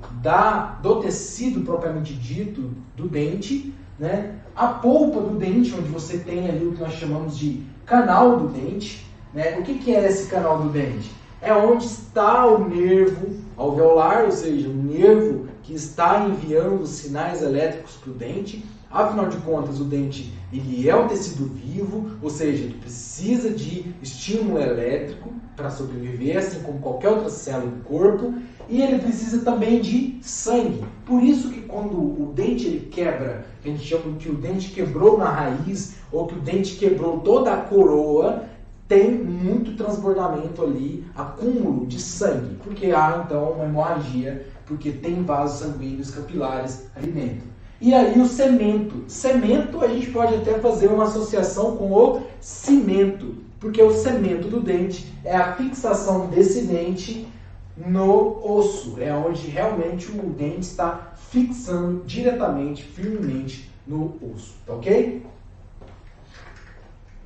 do tecido propriamente dito do dente, né? A polpa do dente, onde você tem ali o que nós chamamos de canal do dente, né? O que é esse canal do dente? É onde está o nervo alveolar, ou seja, o nervo que está enviando sinais elétricos para o dente. Afinal de contas, o dente ele é um tecido vivo, ou seja, ele precisa de estímulo elétrico para sobreviver, assim como qualquer outra célula do corpo, e ele precisa também de sangue. Por isso que quando o dente ele quebra, que a gente chama que o dente quebrou na raiz, ou que o dente quebrou toda a coroa, tem muito transbordamento ali, acúmulo de sangue, porque há então uma hemorragia, porque tem vasos sanguíneos capilares ali dentro. E aí o cemento. Cemento a gente pode até fazer uma associação com o cimento, porque o cemento do dente é a fixação desse dente no osso, é onde realmente o dente está fixando diretamente, firmemente no osso, tá ok?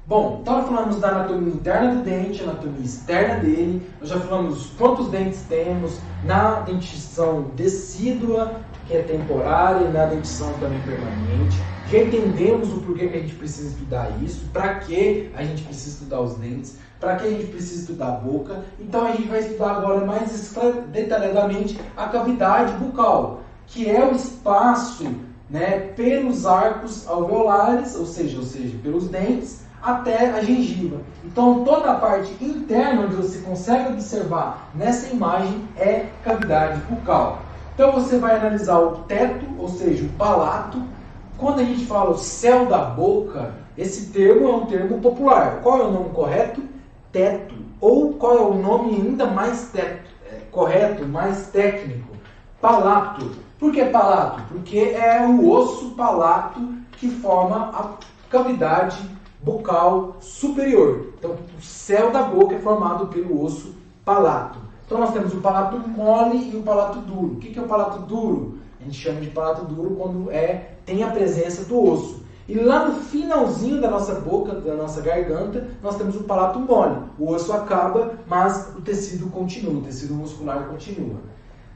Bom, então falamos da anatomia interna do dente, anatomia externa dele, nós já falamos quantos dentes temos na dentição decídua, que é temporária, e na dentição também permanente. Já entendemos o porquê que a gente precisa estudar isso, para que a gente precisa estudar os dentes, para que a gente precisa estudar a boca. Então a gente vai estudar agora mais detalhadamente a cavidade bucal, que é o espaço, né, pelos arcos alveolares, ou seja, pelos dentes, até a gengiva. Então toda a parte interna onde você consegue observar nessa imagem é cavidade bucal. Então você vai analisar o teto, ou seja, o palato. Quando a gente fala o céu da boca, esse termo é um termo popular. Qual é o nome correto? Teto. Ou qual é o nome ainda mais correto, mais técnico? Palato. Por que palato? Porque é o osso palato que forma a cavidade bucal superior. Então o céu da boca é formado pelo osso palato. Então nós temos o palato mole e o palato duro. O que é o palato duro? A gente chama de palato duro quando tem a presença do osso. E lá no finalzinho da nossa boca, da nossa garganta, nós temos o palato mole. O osso acaba, mas o tecido continua, o tecido muscular continua.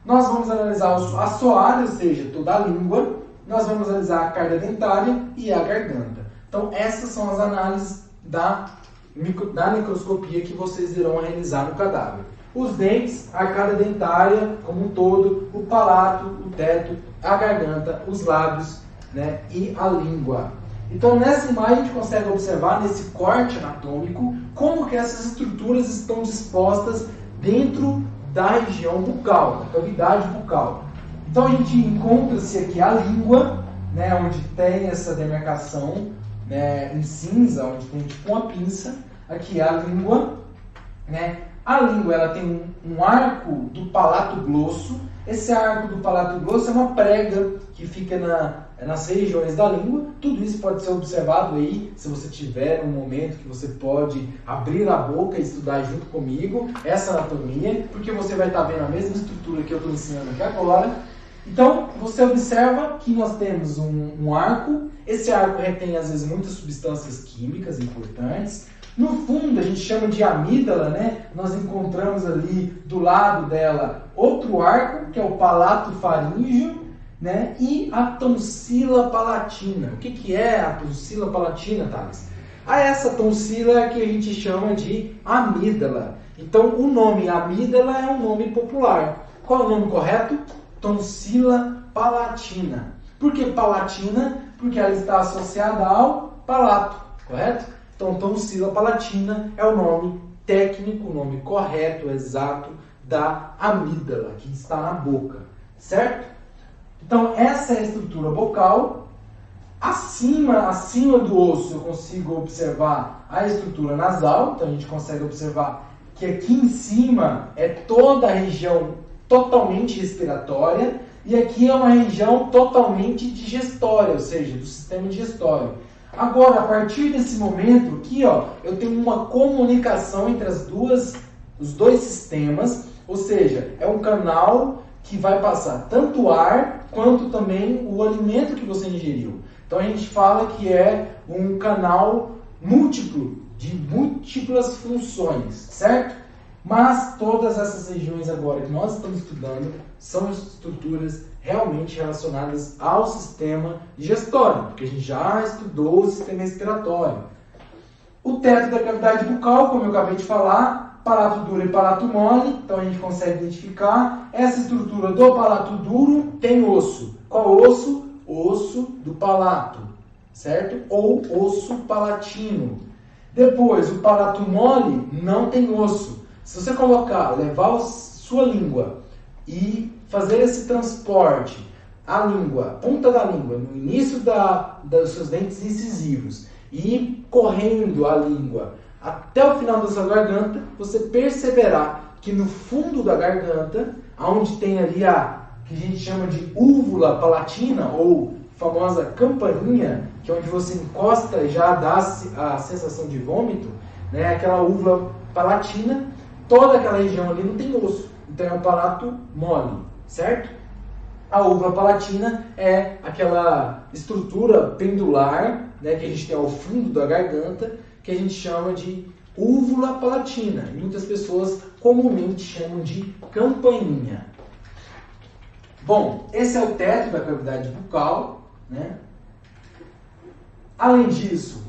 Nós vamos analisar o assoalho, ou seja, toda a língua. Nós vamos analisar a carga dentária e a garganta. Então essas são as análises da necroscopia que vocês irão realizar no cadáver. Os dentes, a arcada dentária como um todo, o palato, o teto, a garganta, os lábios, né, e a língua. Então nessa imagem a gente consegue observar, nesse corte anatômico, como que essas estruturas estão dispostas dentro da região bucal, da cavidade bucal. Então a gente encontra-se aqui a língua, né, onde tem essa demarcação, né, em cinza, onde tem tipo uma pinça. Aqui é a língua, né? A língua ela tem um arco do palato glosso. Esse arco do palato glosso é uma prega que fica nas regiões da língua. Tudo isso pode ser observado aí, se você tiver um momento que você pode abrir a boca e estudar junto comigo essa anatomia, porque você vai estar vendo a mesma estrutura que eu estou ensinando aqui agora. Então, você observa que nós temos um arco. Esse arco retém, às vezes, muitas substâncias químicas importantes. No fundo, a gente chama de amígdala, né? Nós encontramos ali, do lado dela, outro arco, que é o palato faríngeo, né? E a tonsila palatina. O que é a tonsila palatina, Thales? Essa tonsila é a que a gente chama de amígdala. Então, o nome amígdala é um nome popular. Qual é o nome correto? Tonsila palatina. Por que palatina? Porque ela está associada ao palato, correto? Então, tonsila palatina é o nome técnico, o nome correto, exato, da amígdala, que está na boca, certo? Então, essa é a estrutura bucal. Acima do osso eu consigo observar a estrutura nasal, então a gente consegue observar que aqui em cima é toda a região totalmente respiratória e aqui é uma região totalmente digestória, ou seja, do sistema digestório. Agora, a partir desse momento aqui, ó, eu tenho uma comunicação entre os dois sistemas, ou seja, é um canal que vai passar tanto o ar quanto também o alimento que você ingeriu. Então a gente fala que é um canal múltiplo, de múltiplas funções, certo? Mas todas essas regiões agora que nós estamos estudando são estruturas realmente relacionadas ao sistema digestório, porque a gente já estudou o sistema respiratório. O teto da cavidade bucal, como eu acabei de falar, palato duro e palato mole, então a gente consegue identificar. Essa estrutura do palato duro tem osso. Qual osso? Osso do palato, certo? Ou osso palatino. Depois, o palato mole não tem osso. Se você levar sua língua e fazer esse transporte, a língua, ponta da língua, no início dos seus dentes incisivos e ir correndo a língua até o final da sua garganta, você perceberá que no fundo da garganta, onde tem ali que a gente chama de úvula palatina, ou famosa campainha, que é onde você encosta e já dá a sensação de vômito, né? Aquela úvula palatina, toda aquela região ali não tem osso, então é um palato mole, certo? A úvula palatina é aquela estrutura pendular, né, que a gente tem ao fundo da garganta, que a gente chama de úvula palatina. E muitas pessoas comumente chamam de campainha. Bom, esse é o teto da cavidade bucal, né? Além disso,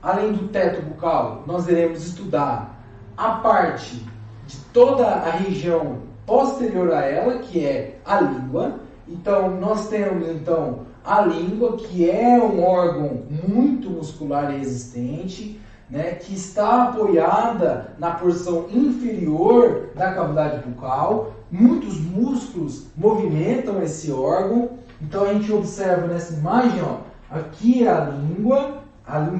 além do teto bucal, nós iremos estudar a parte de toda a região posterior a ela, que é a língua. Então, nós temos a língua, que é um órgão muito muscular e resistente, né, que está apoiada na porção inferior da cavidade bucal. Muitos músculos movimentam esse órgão. Então a gente observa nessa imagem, ó, aqui é a língua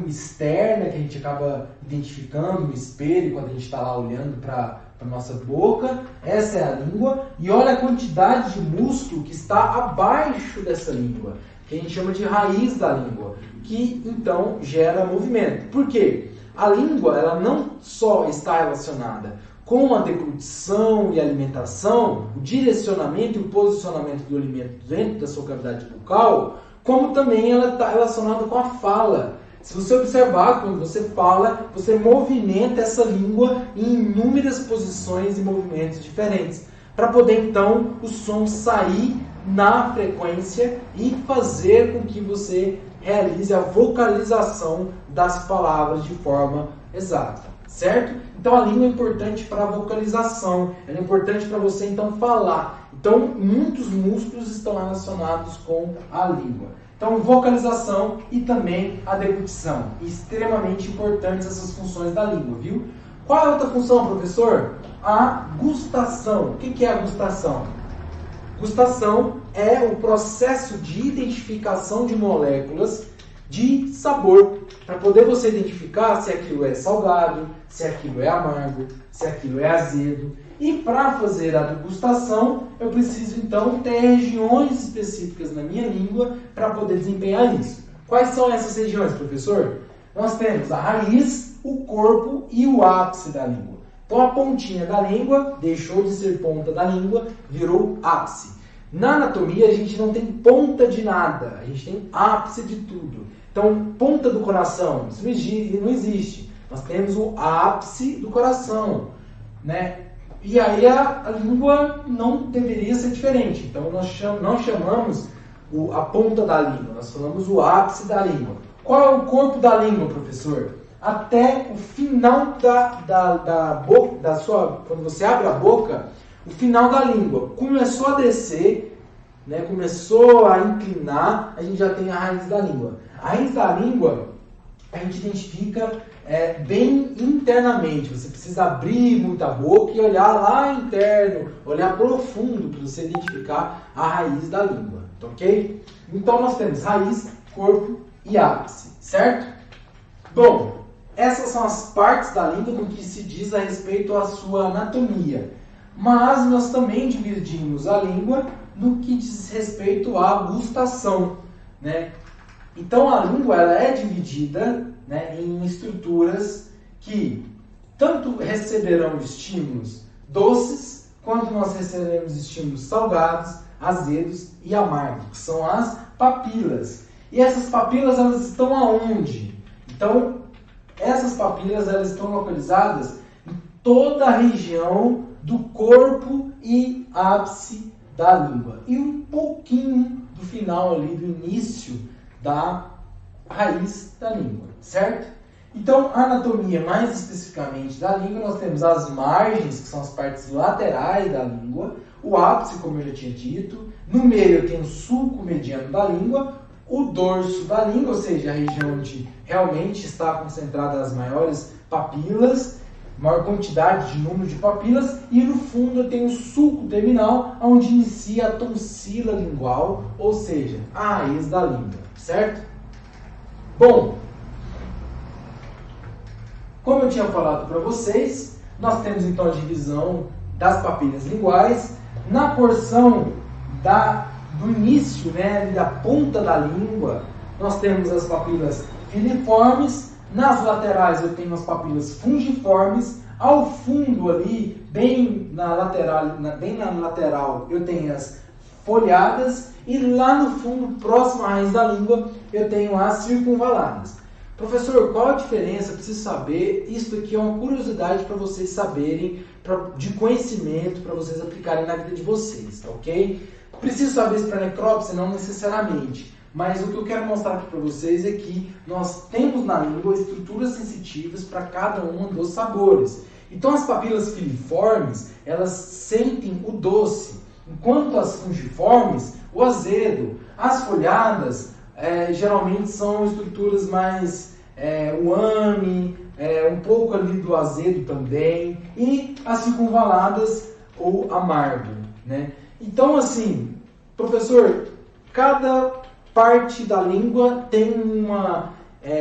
externa, que a gente acaba identificando no espelho quando a gente está lá olhando para a nossa boca. Essa é a língua. E olha a quantidade de músculo que está abaixo dessa língua, que a gente chama de raiz da língua, que então gera movimento. Por quê? A língua, ela não só está relacionada com a deglutição e alimentação, o direcionamento e o posicionamento do alimento dentro da sua cavidade bucal, como também ela está relacionada com a fala. Se você observar, quando você fala, você movimenta essa língua em inúmeras posições e movimentos diferentes, para poder então o som sair na frequência e fazer com que você realize a vocalização das palavras de forma exata, certo? Então a língua é importante para a vocalização, ela é importante para você então falar. Então muitos músculos estão relacionados com a língua. Então vocalização e também a deglutição, extremamente importantes essas funções da língua, viu? Qual é a outra função, professor? A gustação. O que é a gustação? Gustação é o processo de identificação de moléculas de sabor, para poder você identificar se aquilo é salgado, se aquilo é amargo, se aquilo é azedo. E para fazer a degustação, eu preciso então ter regiões específicas na minha língua para poder desempenhar isso. Quais são essas regiões, professor? Nós temos a raiz, o corpo e o ápice da língua. Então a pontinha da língua deixou de ser ponta da língua, virou ápice. Na anatomia a gente não tem ponta de nada, a gente tem ápice de tudo. Então, ponta do coração, isso não existe. Nós temos o ápice do coração, né? E aí a língua não deveria ser diferente. Então nós não chamamos a ponta da língua, nós falamos o ápice da língua. Qual é o corpo da língua, professor? Até o final da boca, quando você abre a boca, o final da língua começou a descer, né, começou a inclinar, a gente já tem a raiz da língua. A raiz da língua a gente identifica bem internamente. Você precisa abrir muito a boca e olhar lá interno, olhar profundo para você identificar a raiz da língua, ok? Então nós temos raiz, corpo e ápice, certo? Bom, essas são as partes da língua no que se diz a respeito à sua anatomia. Mas nós também dividimos a língua no que diz respeito à gustação, né? Então a língua ela é dividida, né, em estruturas que tanto receberão estímulos doces, quanto nós receberemos estímulos salgados, azedos e amargos, que são as papilas. E essas papilas elas estão aonde? Então, essas papilas elas estão localizadas em toda a região do corpo e ápice da língua. E um pouquinho do final ali, do início da raiz da língua, certo? Então, a anatomia mais especificamente da língua, nós temos as margens, que são as partes laterais da língua, o ápice, como eu já tinha dito, no meio eu tenho o sulco mediano da língua, o dorso da língua, ou seja, a região onde realmente está concentrada as maiores papilas, maior quantidade de número de papilas, e no fundo eu tenho o sulco terminal, onde inicia a tonsila lingual, ou seja, a raiz da língua, certo? Bom, como eu tinha falado para vocês, nós temos então a divisão das papilas linguais. Na porção do início, né, da ponta da língua, nós temos as papilas filiformes. Nas laterais eu tenho as papilas fungiformes. Ao fundo ali, bem na lateral, eu tenho as folhadas. E lá no fundo, próximo à raiz da língua, eu tenho as circunvaladas. Professor, qual a diferença? Preciso saber. Isso aqui é uma curiosidade para vocês saberem, de conhecimento, para vocês aplicarem na vida de vocês, ok? Preciso saber isso para necrópsia? Não necessariamente. Mas o que eu quero mostrar aqui para vocês é que nós temos na língua estruturas sensitivas para cada um dos sabores. Então as papilas filiformes, elas sentem o doce, enquanto as fungiformes, o azedo. As folhadas, geralmente são estruturas mais umami, um pouco ali do azedo também, e as circunvaladas, ou amargo, né? Então, assim, professor, cada parte da língua tem uma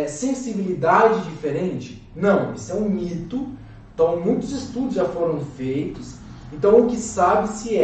sensibilidade diferente? Não, isso é um mito. Então, muitos estudos já foram feitos. Então, o que sabe-se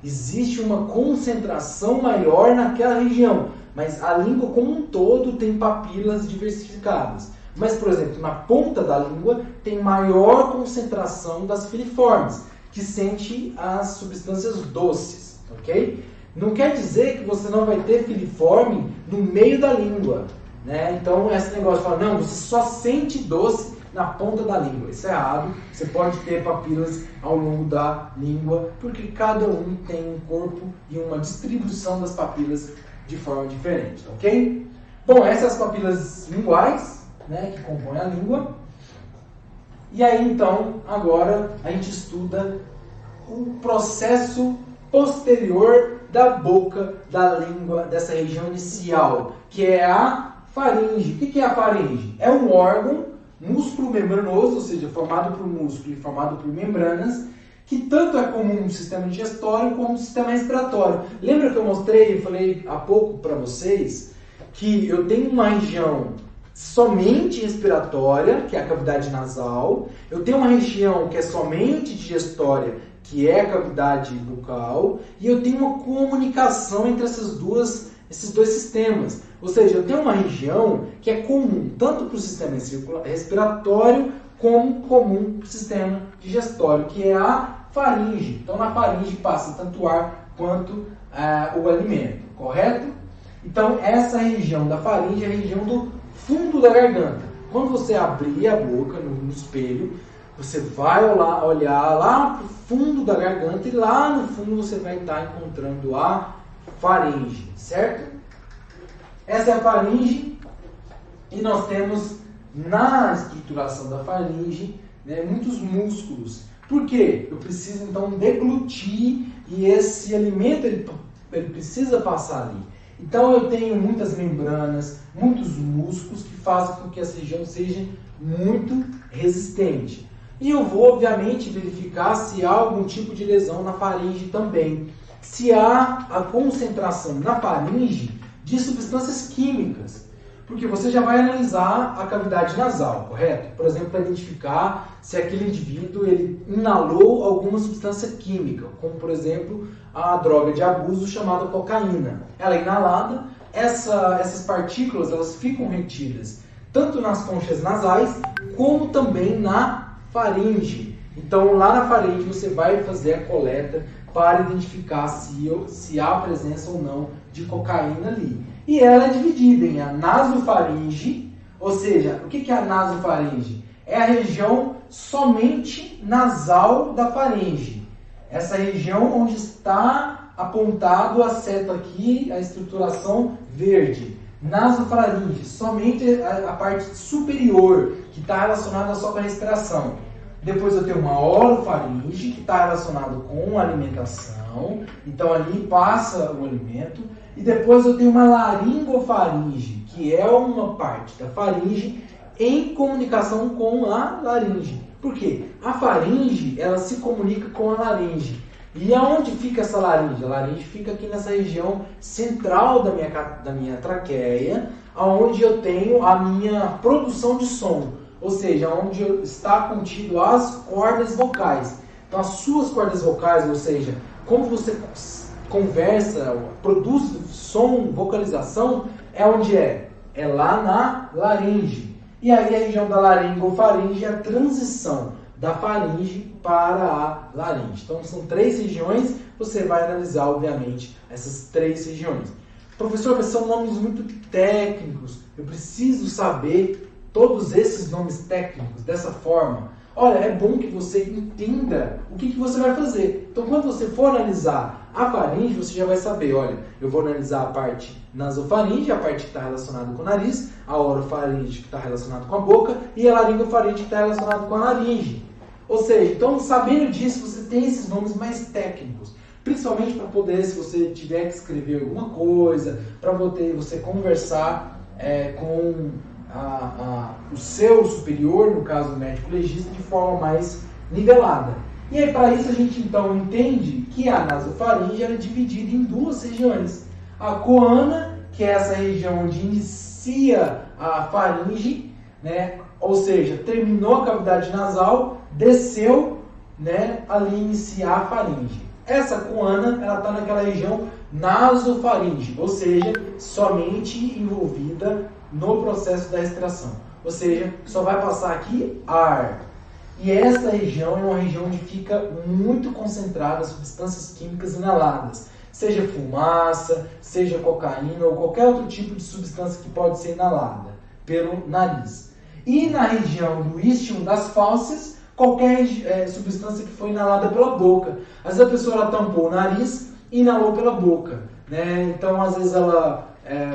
existe uma concentração maior naquela região, mas a língua como um todo tem papilas diversificadas. Mas, por exemplo, na ponta da língua tem maior concentração das filiformes, que sente as substâncias doces, ok? Não quer dizer que você não vai ter filiforme no meio da língua, né? Então, esse negócio de falar, não, você só sente doce na ponta da língua. Isso é errado. Você pode ter papilas ao longo da língua, porque cada um tem um corpo e uma distribuição das papilas de forma diferente, ok? Bom, essas papilas linguais, né, que compõem a língua. E aí, então, agora a gente estuda o processo posterior da boca, da língua, dessa região inicial, que é a faringe. O que é a faringe? É um órgão músculo membranoso, ou seja, formado por músculo e formado por membranas, que tanto é comum no sistema digestório como no sistema respiratório. Lembra que eu falei há pouco para vocês, que eu tenho uma região somente respiratória, que é a cavidade nasal, eu tenho uma região que é somente digestória, que é a cavidade bucal, e eu tenho uma comunicação entre esses dois sistemas. Ou seja, eu tenho uma região que é comum tanto para o sistema respiratório como comum para o sistema digestório, que é a faringe. Então, na faringe passa tanto o ar quanto o alimento, correto? Então, essa região da faringe é a região do fundo da garganta. Quando você abrir a boca no espelho, você vai olhar lá para o fundo da garganta e lá no fundo você vai estar encontrando a faringe, certo? Essa é a faringe e nós temos na estruturação da faringe, né, muitos músculos. Por quê? Eu preciso então deglutir e esse alimento ele precisa passar ali. Então eu tenho muitas membranas, muitos músculos que fazem com que essa região seja muito resistente. E eu vou, obviamente, verificar se há algum tipo de lesão na faringe também. Se há a concentração na faringe de substâncias químicas. Porque você já vai analisar a cavidade nasal, correto? Por exemplo, para identificar se aquele indivíduo ele inalou alguma substância química, como por exemplo a droga de abuso chamada cocaína. Ela é inalada, essas partículas elas ficam retidas tanto nas conchas nasais como também na faringe. Então lá na faringe você vai fazer a coleta para identificar se há presença ou não de cocaína ali. E ela é dividida em a nasofaringe, ou seja, o que é a nasofaringe? É a região somente nasal da faringe. Essa região onde está apontado a seta aqui, a estruturação verde. Nasofaringe, somente a parte superior, que está relacionada só com a respiração. Depois eu tenho uma orofaringe, que está relacionado com a alimentação. Então ali passa o alimento. E depois eu tenho uma laringofaringe, que é uma parte da faringe em comunicação com a laringe. Por quê? A faringe, ela se comunica com a laringe. E aonde fica essa laringe? A laringe fica aqui nessa região central da minha traqueia, onde eu tenho a minha produção de som. Ou seja, onde está contido as cordas vocais. Então as suas cordas vocais, ou seja, como você conversa, produz som, vocalização, é onde é? É lá na laringe. E aí a região da laringofaringe é a transição da faringe para a laringe. Então são 3 regiões, você vai analisar, obviamente, essas 3 regiões. Professor, mas são nomes muito técnicos, eu preciso saber todos esses nomes técnicos dessa forma. Olha, é bom que você entenda o que você vai fazer. Então, quando você for analisar a faringe, você já vai saber, olha, eu vou analisar a parte nasofaringe, a parte que está relacionada com o nariz, a orofaringe que está relacionada com a boca e a laringofaringe que está relacionada com a laringe. Ou seja, então, sabendo disso, você tem esses nomes mais técnicos. Principalmente para poder, se você tiver que escrever alguma coisa, para você conversar com o seu superior, no caso o médico legista, de forma mais nivelada. E aí, para isso, a gente então entende que a nasofaringe era dividida em 2 regiões. A coana, que é essa região onde inicia a faringe, né? Ou seja, terminou a cavidade nasal, desceu, né, ali iniciar a faringe. Essa coana, ela está naquela região nasofaringe, ou seja, somente envolvida no processo da respiração. Ou seja, só vai passar aqui ar. E essa região é uma região onde fica muito concentrada substâncias químicas inaladas. Seja fumaça, seja cocaína ou qualquer outro tipo de substância que pode ser inalada pelo nariz. E na região do istmo das fauces, qualquer substância que foi inalada pela boca. Às vezes a pessoa tampou o nariz e inalou pela boca, né? Então, às vezes ela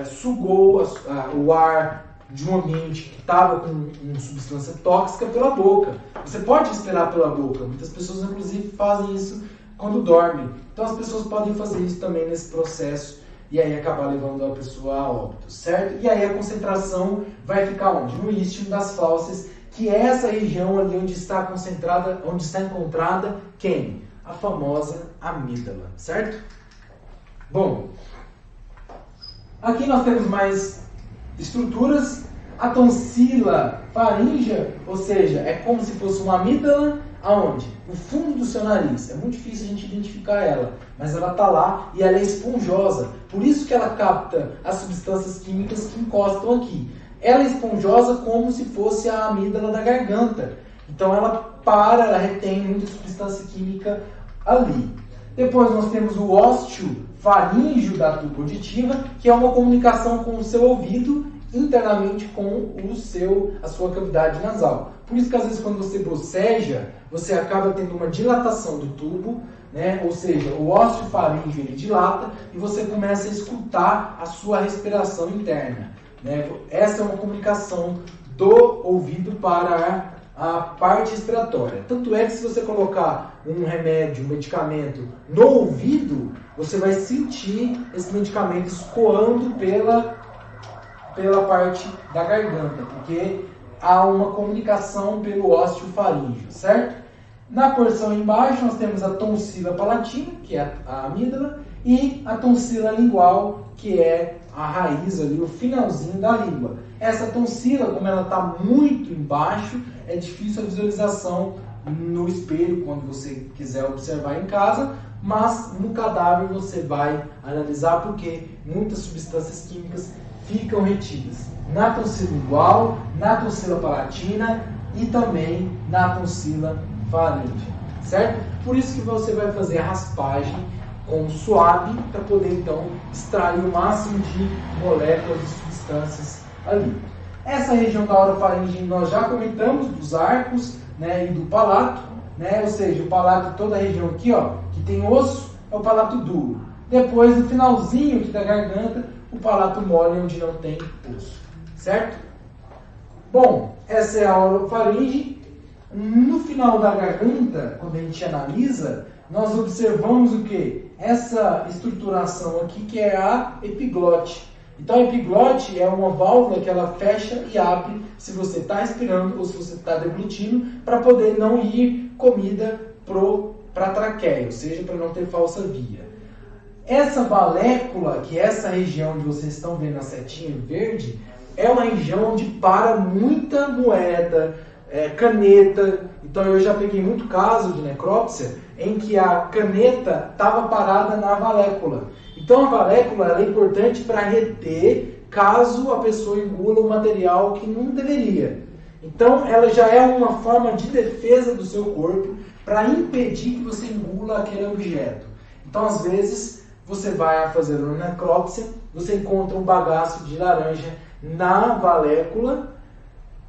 sugou o ar de um ambiente que estava com uma substância tóxica pela boca. Você pode respirar pela boca. Muitas pessoas, inclusive, fazem isso quando dormem. Então, as pessoas podem fazer isso também nesse processo e aí acabar levando a pessoa a óbito, certo? E aí a concentração vai ficar onde? No istmo das fauces, que é essa região ali onde está concentrada, onde está encontrada quem? A famosa amígdala, certo? Bom, aqui nós temos mais estruturas. A tonsila faríngea, ou seja, é como se fosse uma amígdala, aonde? No fundo do seu nariz. É muito difícil a gente identificar ela, mas ela está lá e ela é esponjosa. Por isso que ela capta as substâncias químicas que encostam aqui. Ela é esponjosa como se fosse a amígdala da garganta. Então ela retém muita substância química ali. Depois nós temos o ósteo faríngeo da tuba auditiva, que é uma comunicação com o seu ouvido internamente com a sua cavidade nasal. Por isso que às vezes quando você boceja, você acaba tendo uma dilatação do tubo, né? Ou seja, o ósteo faríngeo ele dilata e você começa a escutar a sua respiração interna, né? Essa é uma comunicação do ouvido para a parte respiratória. Tanto é que se você colocar um remédio, um medicamento no ouvido, você vai sentir esse medicamento escoando pela parte da garganta, porque há uma comunicação pelo ósteo faríngeo, certo? Na porção embaixo nós temos a tonsila palatina, que é a amígdala, e a tonsila lingual, que é a raiz ali, o finalzinho da língua. Essa tonsila, como ela está muito embaixo, é difícil a visualização no espelho, quando você quiser observar em casa, mas no cadáver você vai analisar porque muitas substâncias químicas ficam retidas na tonsila lingual, na tonsila palatina e também na tonsila faríngea, certo? Por isso que você vai fazer a raspagem com suave para poder então extrair o máximo de moléculas e substâncias ali. Essa região da orofaringe nós já comentamos dos arcos, né, e do palato, né, ou seja, o palato, toda a região aqui, ó, que tem osso, é o palato duro. Depois, no finalzinho aqui da garganta, o palato mole, onde não tem osso, certo? Bom, essa é a orofaringe. No final da garganta, quando a gente analisa, nós observamos o quê? Essa estruturação aqui, que é a epiglote. Então, a epiglote é uma válvula que ela fecha e abre se você está respirando ou se você está deglutindo, para poder não ir comida para a traqueia, ou seja, para não ter falsa via. Essa valécula, que é essa região onde vocês estão vendo a setinha verde, é uma região onde para muita moeda, caneta. Então, eu já peguei muito caso de necrópsia em que a caneta estava parada na valécula. Então, a valécula ela é importante para reter caso a pessoa engula um material que não deveria. Então, ela já é uma forma de defesa do seu corpo para impedir que você engula aquele objeto. Então, às vezes, você vai fazer uma necrópsia, você encontra um bagaço de laranja na valécula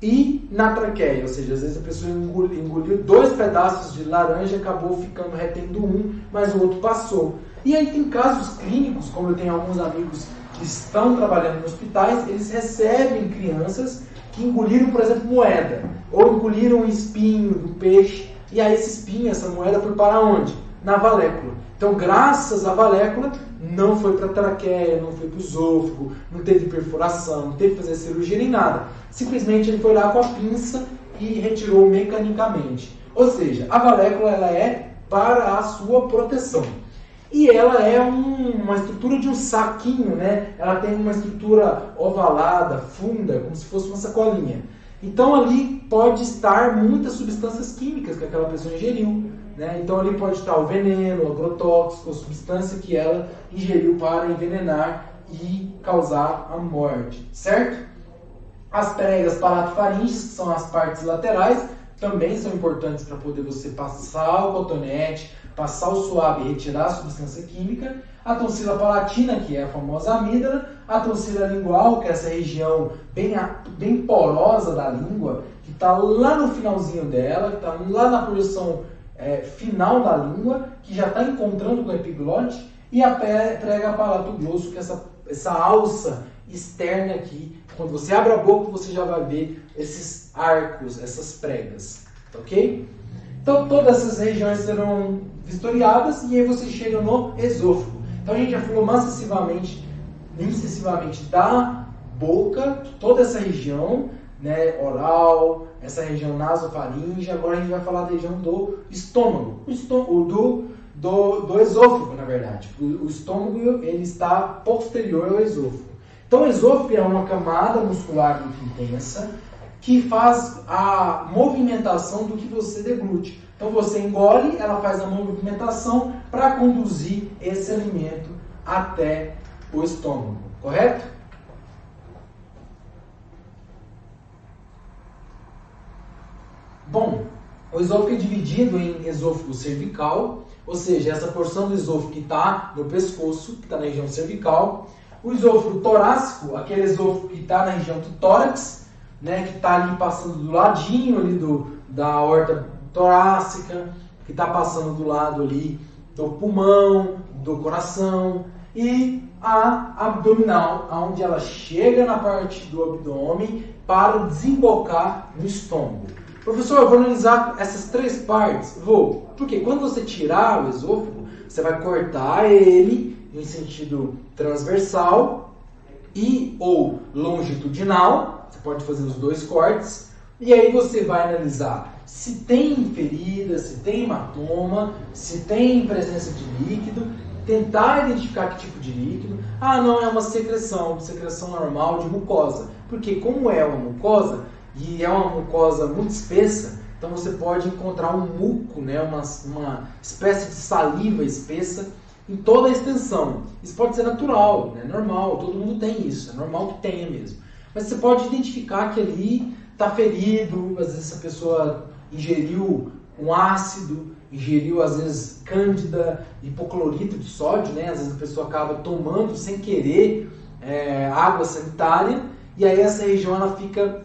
e na traqueia, ou seja, às vezes a pessoa engoliu 2 pedaços de laranja e acabou ficando retendo um, mas o outro passou. E aí tem casos clínicos, como eu tenho alguns amigos que estão trabalhando em hospitais, eles recebem crianças que engoliram, por exemplo, moeda, ou engoliram um espinho do peixe, e aí esse espinho, essa moeda foi para onde? Na valécula. Então, graças à valécula, não foi para a traqueia, não foi para o esôfago, não teve perfuração, não teve que fazer cirurgia nem nada. Simplesmente ele foi lá com a pinça e retirou mecanicamente. Ou seja, a valécula ela é para a sua proteção. E ela é uma estrutura de um saquinho, né? Ela tem uma estrutura ovalada, funda, como se fosse uma sacolinha. Então ali pode estar muitas substâncias químicas que aquela pessoa ingeriu, né? Então ali pode estar o veneno, o agrotóxico, a substância que ela ingeriu para envenenar e causar a morte, certo? As pregas palatofaríngeas, que são as partes laterais, também são importantes para poder você passar o cotonete, passar o suave e retirar a substância química. A tonsila palatina, que é a famosa amígdala. A tonsila lingual, que é essa região bem porosa da língua, que está lá no finalzinho dela, que está lá na porção final da língua, que já está encontrando com a epiglote. E a prega palatoglosso, que é essa alça externa aqui. Quando você abre a boca, você já vai ver esses arcos, essas pregas, ok? Então, todas essas regiões serão vistoriadas e aí você chega no esôfago. Então, a gente já falou incessivamente da boca, toda essa região, né, oral, essa região nasofaringe. Agora a gente vai falar da região do estômago, do esôfago, na verdade. O estômago ele está posterior ao esôfago. Então, o esôfago é uma camada muscular muito intensa que faz a movimentação do que você deglute. Então, você engole, ela faz a movimentação para conduzir esse alimento até o estômago, correto? Bom, o esôfago é dividido em esôfago cervical, ou seja, essa porção do esôfago que está no pescoço, que está na região cervical. O esôfago torácico, aquele esôfago que está na região do tórax, né, que está ali passando do ladinho ali da aorta torácica, que está passando do lado ali do pulmão, do coração, e a abdominal, onde ela chega na parte do abdômen para desembocar no estômago. Professor, eu vou analisar essas 3 partes? Vou. Porque quando você tirar o esôfago, você vai cortar ele em sentido transversal e ou longitudinal. Você pode fazer os 2 cortes. E aí você vai analisar se tem ferida, se tem hematoma, se tem presença de líquido tentar identificar que tipo de líquido. Ah, não, é uma secreção normal de mucosa. Porque como é uma mucosa, e é uma mucosa muito espessa, então você pode encontrar um muco, né, uma espécie de saliva espessa em toda a extensão. Isso pode ser natural, né, normal, todo mundo tem isso, é normal que tenha mesmo. Mas você pode identificar que ali está ferido, às vezes a pessoa ingeriu um ácido, ingeriu às vezes cândida, hipoclorito de sódio, né? Às vezes a pessoa acaba tomando sem querer água sanitária, e aí essa região ela fica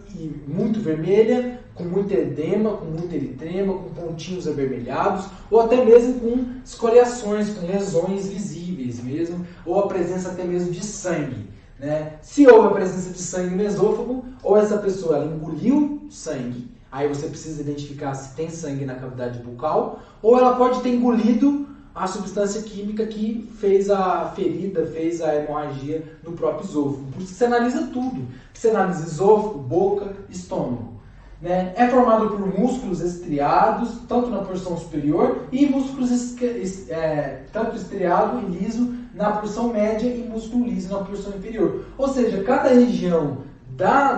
muito vermelha, com muito edema, com muito eritrema, com pontinhos avermelhados, ou até mesmo com escoriações, com lesões visíveis mesmo, ou a presença até mesmo de sangue. Né? Se houve a presença de sangue no esôfago, ou essa pessoa ela engoliu sangue, aí você precisa identificar se tem sangue na cavidade bucal, ou ela pode ter engolido a substância química que fez a ferida, fez a hemorragia no próprio esôfago. Por isso que você analisa tudo. Você analisa esôfago, boca, estômago. Né? É formado por músculos estriados, tanto na porção superior, e músculos tanto estriado e liso na porção média e músculo liso na porção inferior. Ou seja, cada região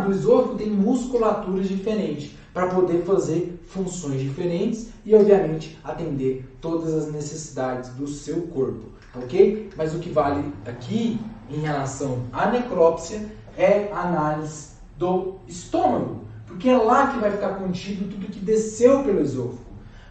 do esôfago tem musculaturas diferentes para poder fazer funções diferentes e, obviamente, atender todas as necessidades do seu corpo, ok? Mas o que vale aqui em relação à necrópsia é a análise do estômago, porque é lá que vai ficar contido tudo que desceu pelo esôfago.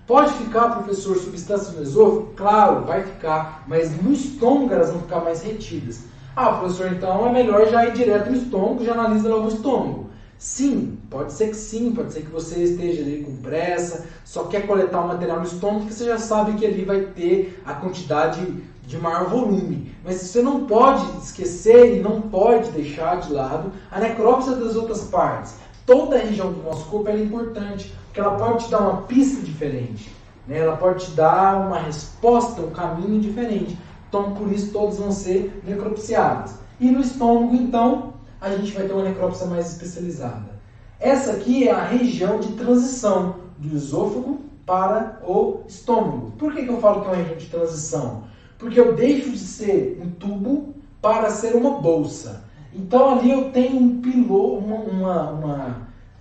Pode ficar, professor, substâncias no esôfago? Claro, vai ficar, mas no estômago elas vão ficar mais retidas. Ah, professor, então é melhor já ir direto no estômago, já analisa logo o estômago. Sim, pode ser que você esteja ali com pressa, só quer coletar o material no estômago, que você já sabe que ali vai ter a quantidade de maior volume. Mas você não pode esquecer e não pode deixar de lado a necrópsia das outras partes. Toda a região do nosso corpo é importante, porque ela pode te dar uma pista diferente, né? Ela pode te dar uma resposta, um caminho diferente. Então, por isso, todas vão ser necropsiadas. E no estômago, então, a gente vai ter uma necrópsia mais especializada. Essa aqui é a região de transição do esôfago para o estômago. Por que eu falo que é uma região de transição? Porque eu deixo de ser um tubo para ser uma bolsa. Então ali eu tenho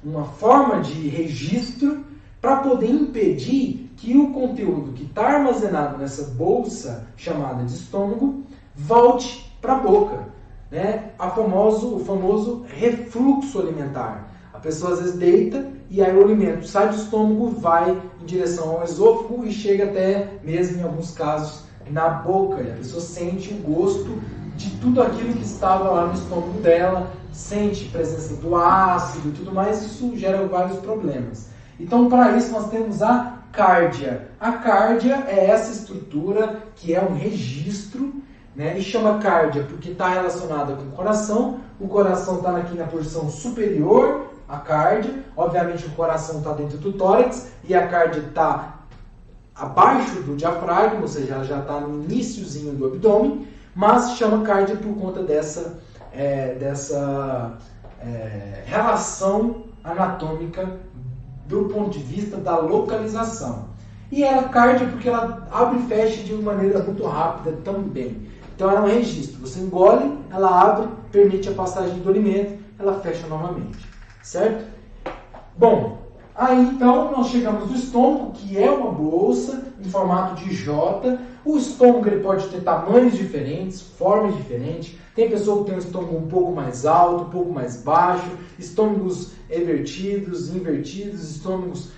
uma forma de registro para poder impedir que o conteúdo que está armazenado nessa bolsa chamada de estômago volte para a boca. Né? O famoso refluxo alimentar. A pessoa às vezes deita e aí o alimento sai do estômago, vai em direção ao esôfago e chega até mesmo, em alguns casos, na boca. E a pessoa sente o gosto de tudo aquilo que estava lá no estômago dela, sente presença do ácido e tudo mais, isso gera vários problemas. Então, para isso, nós temos a cárdia. A cárdia é essa estrutura que é um registro, né? E chama cárdia porque está relacionada com o coração está aqui na porção superior, a cárdia, obviamente o coração está dentro do tórax e a cárdia está abaixo do diafragma, ou seja, ela já está no iniciozinho do abdômen, mas chama cárdia por conta dessa relação anatômica do ponto de vista da localização. E ela cárdia porque ela abre e fecha de uma maneira muito rápida também. Então ela é um registro. Você engole, ela abre, permite a passagem do alimento, ela fecha novamente. Certo? Bom, aí então nós chegamos no estômago, que é uma bolsa em formato de J. O estômago ele pode ter tamanhos diferentes, formas diferentes. Tem pessoa que tem um estômago um pouco mais alto, um pouco mais baixo, estômagos evertidos, invertidos, estômagos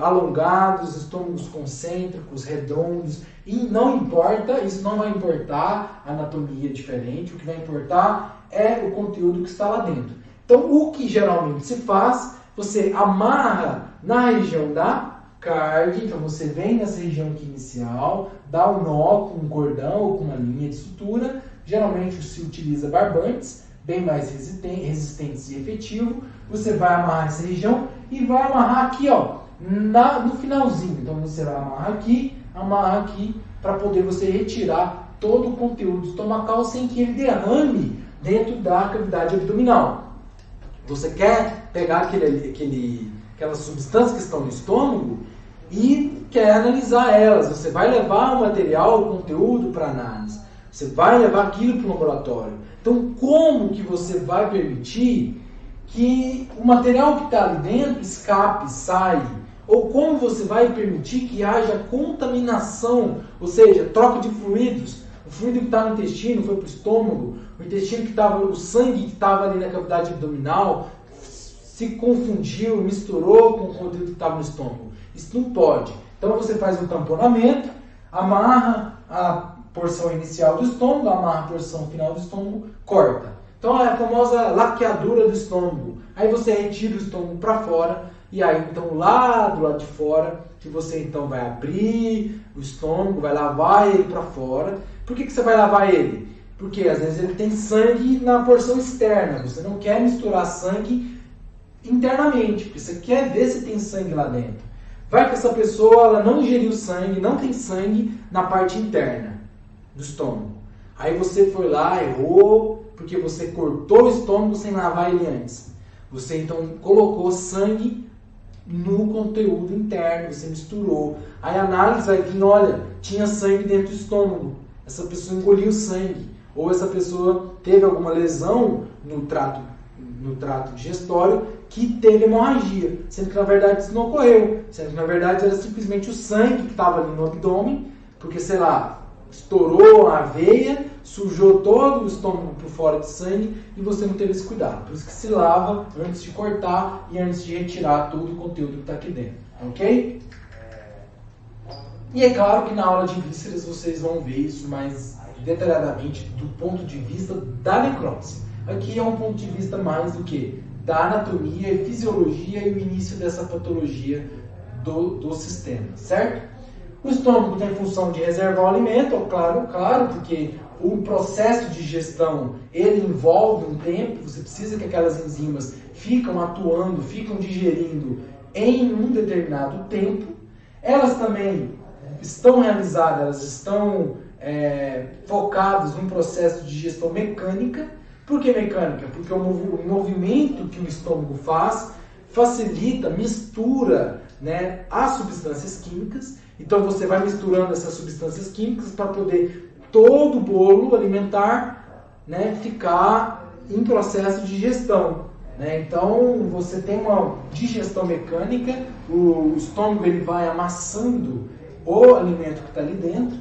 alongados, estômagos concêntricos, redondos. E não importa, isso não vai importar a anatomia diferente, o que vai importar é o conteúdo que está lá dentro. Então, o que geralmente se faz, você amarra na região da cárdia, então você vem nessa região aqui inicial, dá um nó com um cordão ou com uma linha de sutura, geralmente se utiliza barbantes, bem mais resistentes e efetivo, você vai amarrar essa região e vai amarrar aqui, ó, no finalzinho. Então você vai amarrar aqui, para poder você retirar todo o conteúdo estomacal sem que ele derrame dentro da cavidade abdominal. Você quer pegar aquelas substâncias que estão no estômago e quer analisar elas. Você vai levar o material, o conteúdo para análise. Você vai levar aquilo para o laboratório. Então, como que você vai permitir que o material que está ali dentro escape, saia? Ou como você vai permitir que haja contaminação, ou seja, troca de fluidos? O fluido que está no intestino foi para o estômago, o intestino que estava, o sangue que estava ali na cavidade abdominal se confundiu, misturou com o conteúdo que estava no estômago. Isso não pode. Então você faz um tamponamento, amarra a porção inicial do estômago, amarra a porção final do estômago, corta. Então é a famosa laqueadura do estômago. Aí você retira o estômago para fora e aí então lá do lado de fora que você então vai abrir o estômago, vai lavar ele para fora. Por que você vai lavar ele? Porque às vezes ele tem sangue na porção externa. Você não quer misturar sangue internamente, porque você quer ver se tem sangue lá dentro. Vai que essa pessoa ela não ingeriu sangue, não tem sangue na parte interna do estômago. Aí você foi lá, errou, porque você cortou o estômago sem lavar ele antes. Você então colocou sangue no conteúdo interno, você misturou. Aí a análise vai vir, olha, tinha sangue dentro do estômago. Essa pessoa engoliu sangue. Ou essa pessoa teve alguma lesão no trato digestório que teve hemorragia. Sendo que na verdade isso não ocorreu. Sendo que na verdade era simplesmente o sangue que estava ali no abdômen, porque sei lá, estourou a veia, sujou todo o estômago por fora de sangue e você não teve esse cuidado. Por isso que se lava antes de cortar e antes de retirar todo o conteúdo que está aqui dentro. Ok? E é claro que na aula de vísceras vocês vão ver isso mais detalhadamente do ponto de vista da necrose. Aqui é um ponto de vista mais do que da anatomia e fisiologia e o início dessa patologia do sistema, certo? O estômago tem função de reservar o alimento, claro, porque o processo de digestão ele envolve um tempo, você precisa que aquelas enzimas ficam atuando, ficam digerindo em um determinado tempo. Elas também estão realizadas, elas estão focadas num processo de digestão mecânica. Por que mecânica? Porque o movimento que o estômago faz facilita, mistura, né, as substâncias químicas. Então você vai misturando essas substâncias químicas para poder todo o bolo alimentar, né, ficar em processo de digestão. Né? Então você tem uma digestão mecânica, o estômago ele vai amassando o alimento que está ali dentro.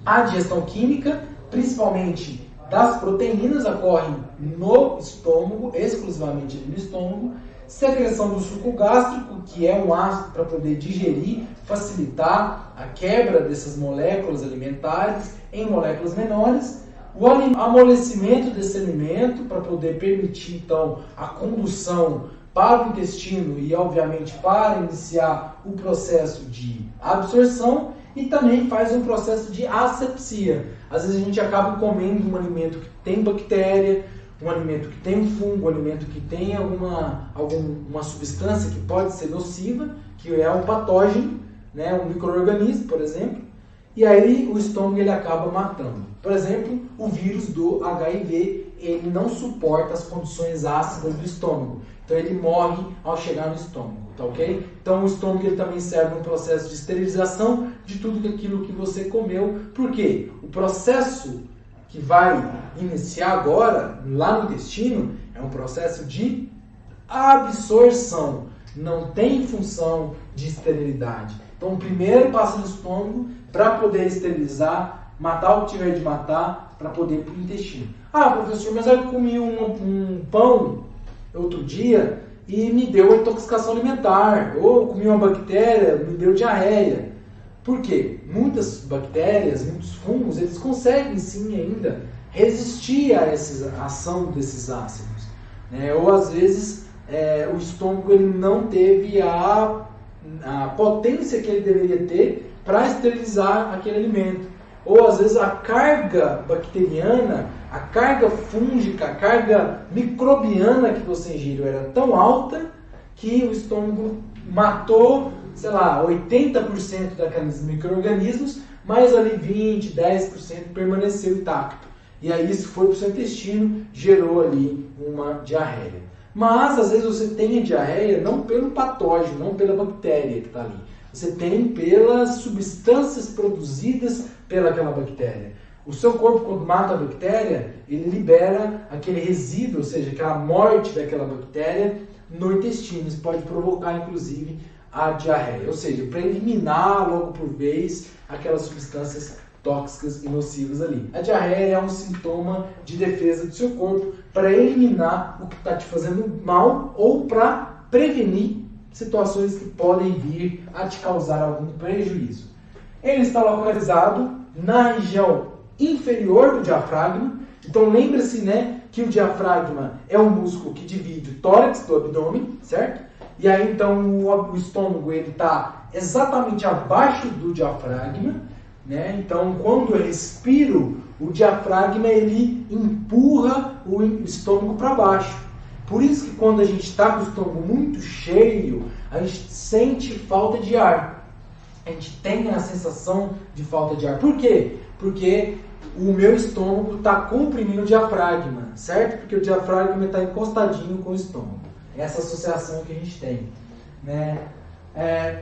A digestão química, principalmente das proteínas, ocorre no estômago, exclusivamente no estômago. Secreção do suco gástrico, que é um ácido para poder digerir, facilitar a quebra dessas moléculas alimentares em moléculas menores. O amolecimento desse alimento para poder permitir então a condução para o intestino e obviamente para iniciar o processo de absorção, e também faz um processo de asepsia. Às vezes a gente acaba comendo um alimento que tem bactéria, um alimento que tem um fungo, um alimento que tem alguma substância que pode ser nociva, que é um patógeno, né, um micro-organismo, por exemplo, e aí o estômago ele acaba matando. Por exemplo, o vírus do HIV, ele não suporta as condições ácidas do estômago, então ele morre ao chegar no estômago, tá ok? Então o estômago ele também serve um processo de esterilização de tudo aquilo que você comeu. Por quê? O processo que vai iniciar agora, lá no intestino, é um processo de absorção. Não tem função de esterilidade. Então, primeiro passa no estômago para poder esterilizar, matar o que tiver de matar, para poder ir para o intestino. Ah, professor, mas eu comi um pão outro dia e me deu intoxicação alimentar. Ou comi uma bactéria, me deu diarreia. Por quê? Muitas bactérias, muitos fungos, eles conseguem sim ainda resistir a essa ação desses ácidos. Né? Ou às vezes o estômago ele não teve a potência que ele deveria ter para esterilizar aquele alimento. Ou às vezes a carga bacteriana, a carga fúngica, a carga microbiana que você ingeriu era tão alta que o estômago matou, sei lá, 80% daqueles micro-organismos, mas ali 20%, 10% permaneceu intacto. E aí isso foi para o seu intestino, gerou ali uma diarreia. Mas às vezes você tem a diarreia não pelo patógeno, não pela bactéria que está ali. Você tem pelas substâncias produzidas pelaquela bactéria. O seu corpo, quando mata a bactéria, ele libera aquele resíduo, ou seja, aquela morte daquela bactéria no intestino. Isso pode provocar, inclusive, a diarreia. Ou seja, para eliminar logo por vez aquelas substâncias tóxicas e nocivas ali. A diarreia é um sintoma de defesa do seu corpo para eliminar o que está te fazendo mal ou para prevenir situações que podem vir a te causar algum prejuízo. Ele está localizado na região inferior do diafragma. Então lembre-se, né, que o diafragma é um músculo que divide o tórax do abdômen, certo? E aí então o estômago ele está exatamente abaixo do diafragma, né? Então quando eu respiro, o diafragma ele empurra o estômago para baixo. Por isso que quando a gente está com o estômago muito cheio, a gente sente falta de ar. A gente tem a sensação de falta de ar. Por quê? Porque o meu estômago está comprimindo o diafragma, certo? Porque o diafragma está encostadinho com o estômago. Essa associação que a gente tem, né?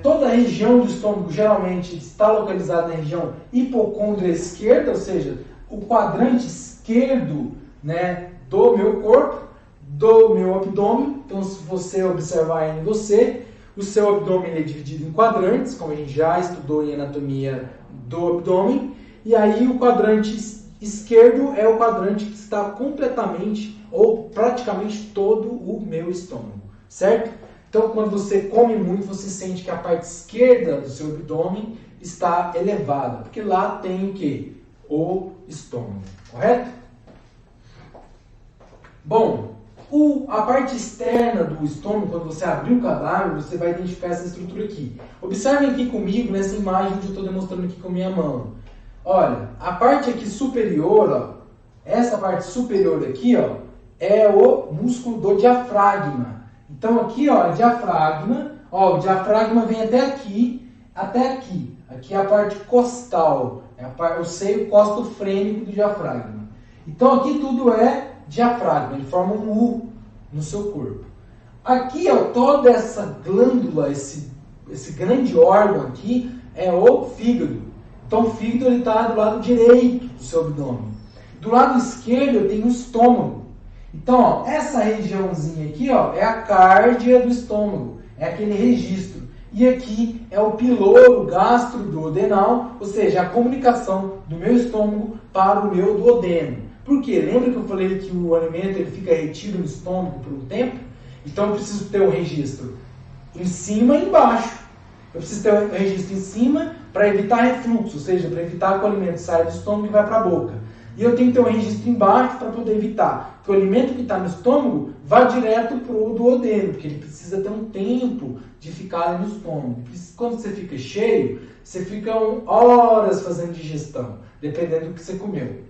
Toda a região do estômago geralmente está localizada na região hipocôndria esquerda, ou seja, o quadrante esquerdo, né, do meu corpo, do meu abdômen. Então, se você observar aí em você, o seu abdômen é dividido em quadrantes, como a gente já estudou em anatomia do abdômen. E aí o quadrante esquerdo é o quadrante que está completamente ou praticamente todo o meu estômago, certo? Então, quando você come muito, você sente que a parte esquerda do seu abdômen está elevada, porque lá tem o quê? O estômago, correto? Bom, a parte externa do estômago, quando você abrir o cadáver, você vai identificar essa estrutura aqui. Observem aqui comigo, nessa imagem que eu estou demonstrando aqui com a minha mão. Olha, a parte aqui superior, ó, essa parte superior aqui, ó, é o músculo do diafragma. Então aqui, ó, é diafragma, ó, o diafragma vem até aqui, até aqui. Aqui é a parte costal, o seio costofrênico do diafragma. Então aqui tudo é diafragma, ele forma um U no seu corpo. Aqui, ó, toda essa glândula, esse grande órgão aqui é o fígado. Então o fígado está do lado direito do seu abdômen. Do lado esquerdo eu tenho o estômago. Então, ó, essa regiãozinha aqui, ó, é a cárdia do estômago, é aquele registro. E aqui é o piloro gastroduodenal, ou seja, a comunicação do meu estômago para o meu duodeno. Por quê? Lembra que eu falei que o alimento ele fica retido no estômago por um tempo? Então eu preciso ter um registro em cima e embaixo. Eu preciso ter um registro em cima para evitar refluxo, ou seja, para evitar que o alimento saia do estômago e vá para a boca. E eu tenho que ter um registro embaixo para poder evitar que o alimento que está no estômago vá direto para o duodeno, porque ele precisa ter um tempo de ficar ali no estômago. Quando você fica cheio, você fica horas fazendo digestão, dependendo do que você comeu.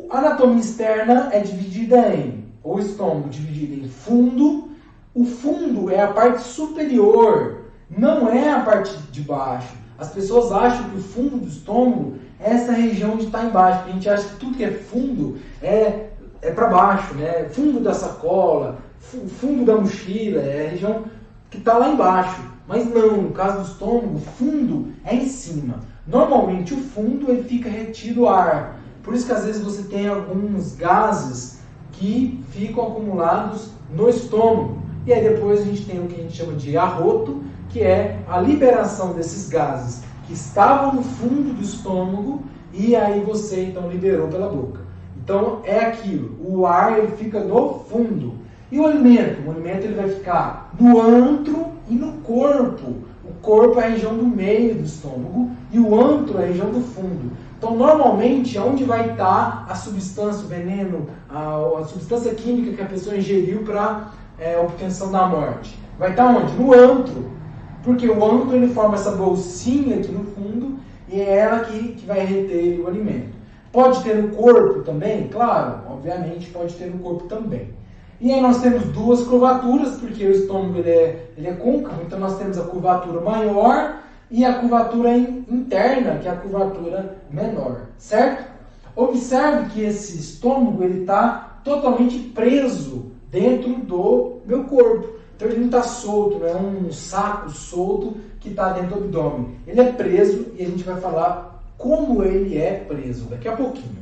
A anatomia externa é dividida em, o estômago dividido em fundo. O fundo é a parte superior, não é a parte de baixo. As pessoas acham que o fundo do estômago é essa região onde está embaixo. A gente acha que tudo que é fundo é para baixo, né? Fundo da sacola, fundo da mochila, é a região que está lá embaixo. Mas não, no caso do estômago, o fundo é em cima. Normalmente o fundo ele fica retido ar. Por isso que às vezes você tem alguns gases que ficam acumulados no estômago. E aí depois a gente tem o que a gente chama de arroto, que é a liberação desses gases que estavam no fundo do estômago e aí você então liberou pela boca. Então é aquilo, o ar ele fica no fundo. E o alimento ele vai ficar no antro e no corpo. O corpo é a região do meio do estômago e o antro é a região do fundo. Então, normalmente, onde vai estar a substância, o veneno, a substância química que a pessoa ingeriu para obtenção da morte? Vai estar onde? No antro. Porque o antro ele forma essa bolsinha aqui no fundo e é ela que vai reter o alimento. Pode ter no corpo também? Claro, obviamente pode ter no corpo também. E aí nós temos duas curvaturas, porque o estômago ele é côncavo, então nós temos a curvatura maior e a curvatura interna, que é a curvatura menor, certo? Observe que esse estômago ele está totalmente preso dentro do meu corpo. Então ele não está solto, não é um saco solto que está dentro do abdômen. Ele é preso e a gente vai falar como ele é preso daqui a pouquinho.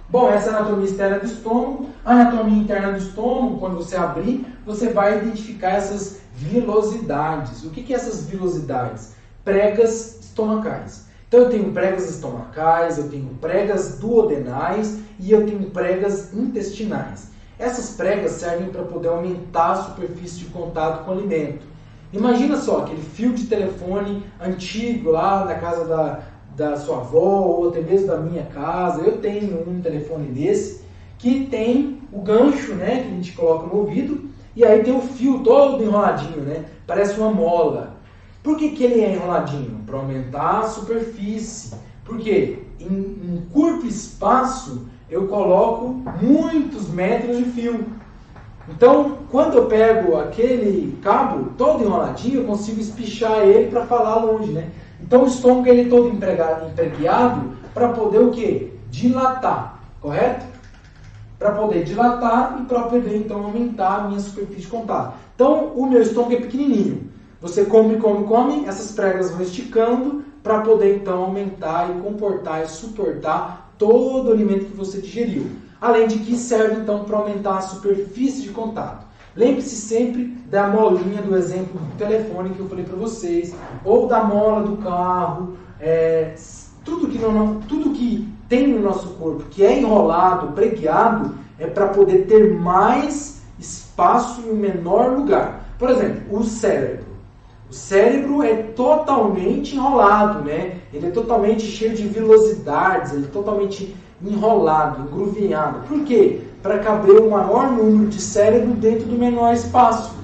Bom, essa é a anatomia externa do estômago. A anatomia interna do estômago, quando você abrir, você vai identificar essas vilosidades. O que é essas vilosidades? Pregas estomacais. Então eu tenho pregas estomacais, eu tenho pregas duodenais e eu tenho pregas intestinais. Essas pregas servem para poder aumentar a superfície de contato com o alimento. Imagina só aquele fio de telefone antigo lá na casa da sua avó ou até mesmo da minha casa. Eu tenho um telefone desse que tem o gancho, né, que a gente coloca no ouvido e aí tem o fio todo enroladinho, né? Parece uma mola. Por que ele é enroladinho? Para aumentar a superfície. Porque em curto espaço eu coloco muitos metros de fio. Então, quando eu pego aquele cabo todo enroladinho, eu consigo espichar ele para falar longe, né? Então, o estômago ele é todo empreguiado para poder o quê? Dilatar, correto? Para poder dilatar e para poder, então, aumentar a minha superfície de contato. Então, o meu estômago é pequenininho. Você come, essas pregas vão esticando para poder, então, aumentar e comportar e suportar todo o alimento que você digeriu. Além de que serve, então, para aumentar a superfície de contato. Lembre-se sempre da molinha do exemplo do telefone que eu falei para vocês, ou da mola do carro, tudo que tem no nosso corpo, que é enrolado, preguiado, é para poder ter mais espaço em um menor lugar. Por exemplo, o cérebro. O cérebro é totalmente enrolado, né? Ele é totalmente cheio de vilosidades, ele é totalmente enrolado, engruvinhado. Por quê? Para caber o maior número de cérebro dentro do menor espaço.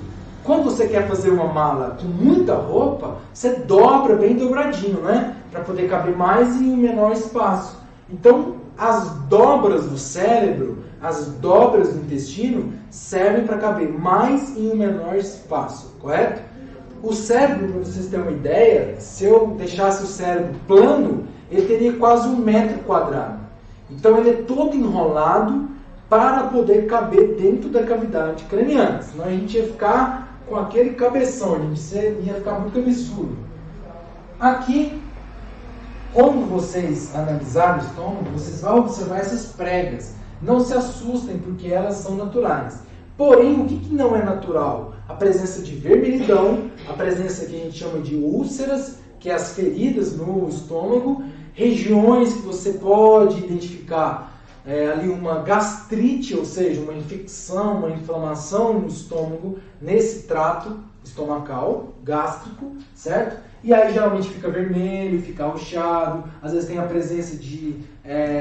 Quando você quer fazer uma mala com muita roupa, você dobra bem dobradinho, né? Para poder caber mais em um menor espaço. Então, as dobras do cérebro, as dobras do intestino, servem para caber mais em um menor espaço, correto? O cérebro, para vocês terem uma ideia, se eu deixasse o cérebro plano, ele teria quase 1 metro quadrado. Então ele é todo enrolado para poder caber dentro da cavidade craniana. Senão a gente ia ficar com aquele cabeção, a gente ia ficar muito cabeçudo. Aqui, quando vocês analisarem o estômago, vocês vão observar essas pregas. Não se assustem, porque elas são naturais. Porém, o que não é natural? A presença de vermelhidão, a presença que a gente chama de úlceras, que é as feridas no estômago, regiões que você pode identificar ali uma gastrite, ou seja, uma infecção, uma inflamação no estômago, nesse trato estomacal, gástrico, certo? E aí geralmente fica vermelho, fica arroxeado, às vezes tem a presença de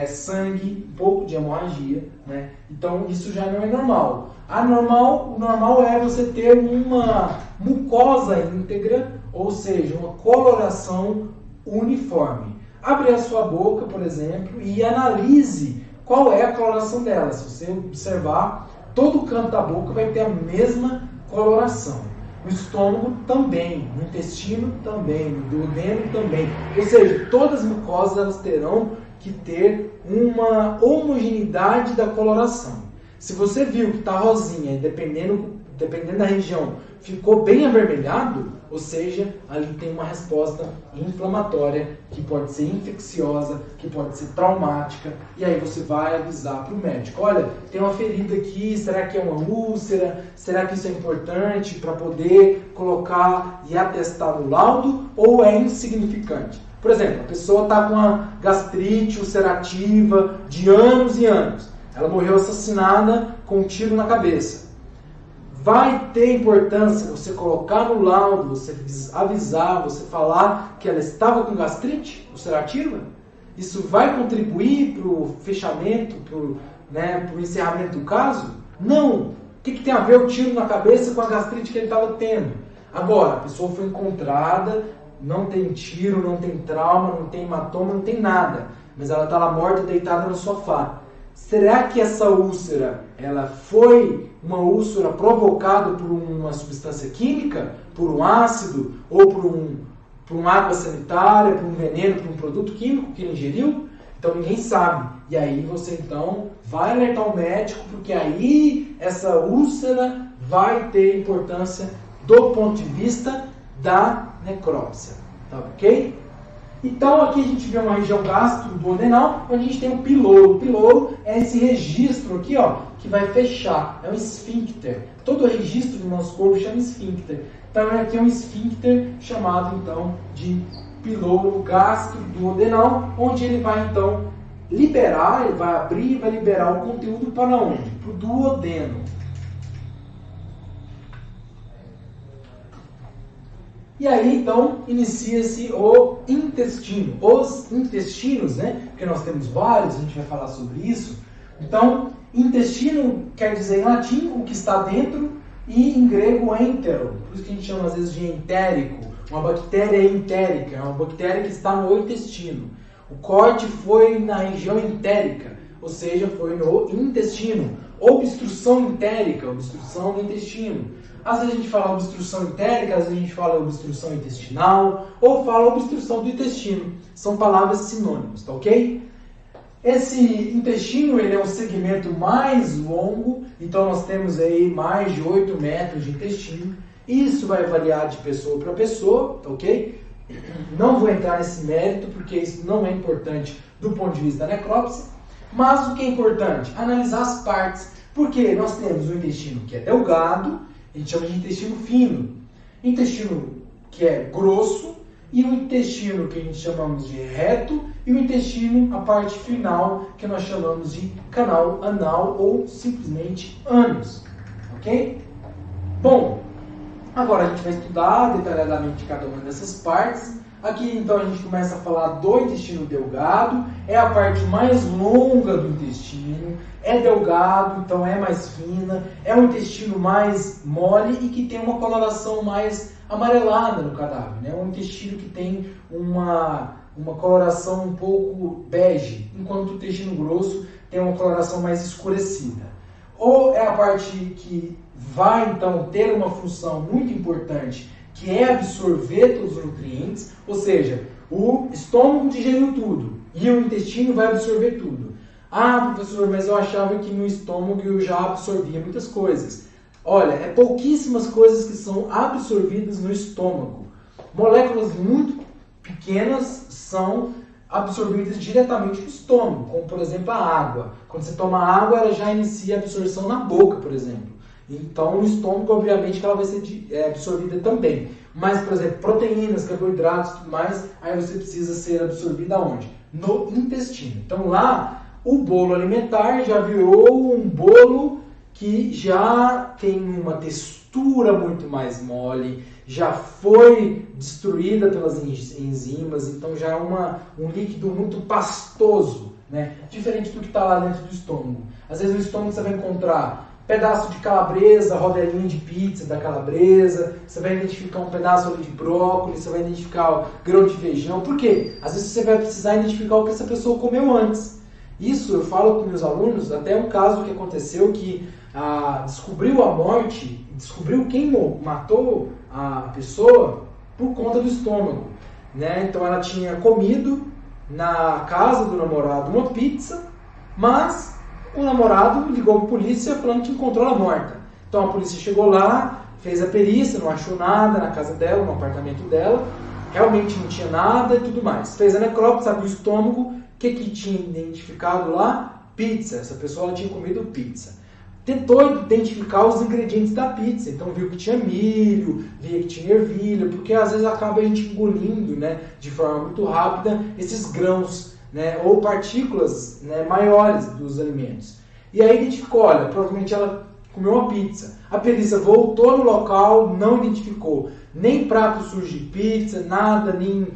sangue, um pouco de hemorragia, né? Então isso já não é normal. O normal é você ter uma mucosa íntegra, ou seja, uma coloração uniforme. Abre a sua boca, por exemplo, e analise qual é a coloração dela. Se você observar, todo o canto da boca vai ter a mesma coloração. O estômago também, no intestino também, no duodeno também. Ou seja, todas as mucosas elas terão que ter uma homogeneidade da coloração. Se você viu que está rosinha, dependendo da região, ficou bem avermelhado, ou seja, ali tem uma resposta inflamatória, que pode ser infecciosa, que pode ser traumática, e aí você vai avisar para o médico. Olha, tem uma ferida aqui, será que é uma úlcera? Será que isso é importante para poder colocar e atestar no laudo, ou é insignificante? Por exemplo, a pessoa está com uma gastrite ulcerativa de anos e anos. Ela morreu assassinada com um tiro na cabeça. Vai ter importância você colocar no laudo, você avisar, você falar que ela estava com gastrite ulcerativa? Isso vai contribuir para o fechamento, para o encerramento do caso? Não! O que tem a ver o tiro na cabeça com a gastrite que ele estava tendo? Agora, a pessoa foi encontrada, não tem tiro, não tem trauma, não tem hematoma, não tem nada. Mas ela está lá morta, deitada no sofá. Será que essa úlcera ela foi uma úlcera provocada por uma substância química, por um ácido, ou por uma água sanitária, por um veneno, por um produto químico que ele ingeriu? Então ninguém sabe. E aí você então vai alertar o médico, porque aí essa úlcera vai ter importância do ponto de vista da necrópsia, tá ok? Então aqui a gente vê uma região gastroduodenal, onde a gente tem o piloro. O piloro é esse registro aqui, ó, que vai fechar, é um esfíncter. Todo registro do nosso corpo chama esfíncter. Então aqui é um esfíncter chamado então de piloro gastroduodenal, onde ele vai então liberar, ele vai abrir e vai liberar o conteúdo para onde? Para o duodeno. E aí, então, inicia-se o intestino. Os intestinos, né? Porque nós temos vários, a gente vai falar sobre isso. Então, intestino quer dizer em latim o que está dentro e em grego entero. Por isso que a gente chama às vezes de entérico. Uma bactéria entérica, é uma bactéria que está no intestino. O corte foi na região entérica, ou seja, foi no intestino. Obstrução entérica, obstrução do intestino. Às vezes a gente fala obstrução entérica, às vezes a gente fala obstrução intestinal, ou fala obstrução do intestino. São palavras sinônimas, tá ok? Esse intestino, ele é um segmento mais longo, então nós temos aí mais de 8 metros de intestino. Isso vai variar de pessoa para pessoa, tá ok? Não vou entrar nesse mérito, porque isso não é importante do ponto de vista da necrópsia. Mas o que é importante? Analisar as partes. Porque nós temos o intestino que é delgado, a gente chama de intestino fino. Intestino que é grosso e o intestino que a gente chamamos de reto e o intestino, a parte final, que nós chamamos de canal anal ou simplesmente ânus. Ok? Bom, agora a gente vai estudar detalhadamente cada uma dessas partes. Aqui então a gente começa a falar do intestino delgado, é a parte mais longa do intestino, é delgado, então é mais fina, é um intestino mais mole e que tem uma coloração mais amarelada no cadáver, né? Um intestino que tem uma coloração um pouco bege, enquanto o intestino grosso tem uma coloração mais escurecida. Ou é a parte que vai então ter uma função muito importante, que é absorver todos os nutrientes, ou seja, o estômago digeriu tudo e o intestino vai absorver tudo. Ah, professor, mas eu achava que no estômago eu já absorvia muitas coisas. Olha, é pouquíssimas coisas que são absorvidas no estômago. Moléculas muito pequenas são absorvidas diretamente no estômago, como por exemplo a água. Quando você toma água, ela já inicia a absorção na boca, por exemplo. Então, no estômago, obviamente, que ela vai ser absorvida também. Mas, por exemplo, proteínas, carboidratos e tudo mais, aí você precisa ser absorvida onde? No intestino. Então, lá, o bolo alimentar já virou um bolo que já tem uma textura muito mais mole, já foi destruída pelas enzimas, então já é um líquido muito pastoso, né? Diferente do que está lá dentro do estômago. Às vezes no estômago você vai encontrar pedaço de calabresa, rodelinha de pizza da calabresa, você vai identificar um pedaço ali de brócolis, você vai identificar o grão de feijão. Por quê? Às vezes você vai precisar identificar o que essa pessoa comeu antes. Isso eu falo com meus alunos, até um caso que aconteceu que descobriu a morte, descobriu quem matou a pessoa por conta do estômago, né? Então ela tinha comido na casa do namorado uma pizza, mas o namorado ligou para a polícia falando que encontrou ela morta. Então a polícia chegou lá, fez a perícia, não achou nada na casa dela, no apartamento dela, realmente não tinha nada e tudo mais. Fez a necrópsia, abriu o estômago, o que tinha identificado lá? Pizza. Essa pessoa ela tinha comido pizza. Tentou identificar os ingredientes da pizza, então viu que tinha milho, via que tinha ervilha, porque às vezes acaba a gente engolindo, né, de forma muito rápida esses grãos, né, ou partículas, né, maiores dos alimentos. E aí identificou, olha, provavelmente ela comeu uma pizza. A perícia voltou no local, não identificou nem prato sujo de pizza, nada, nem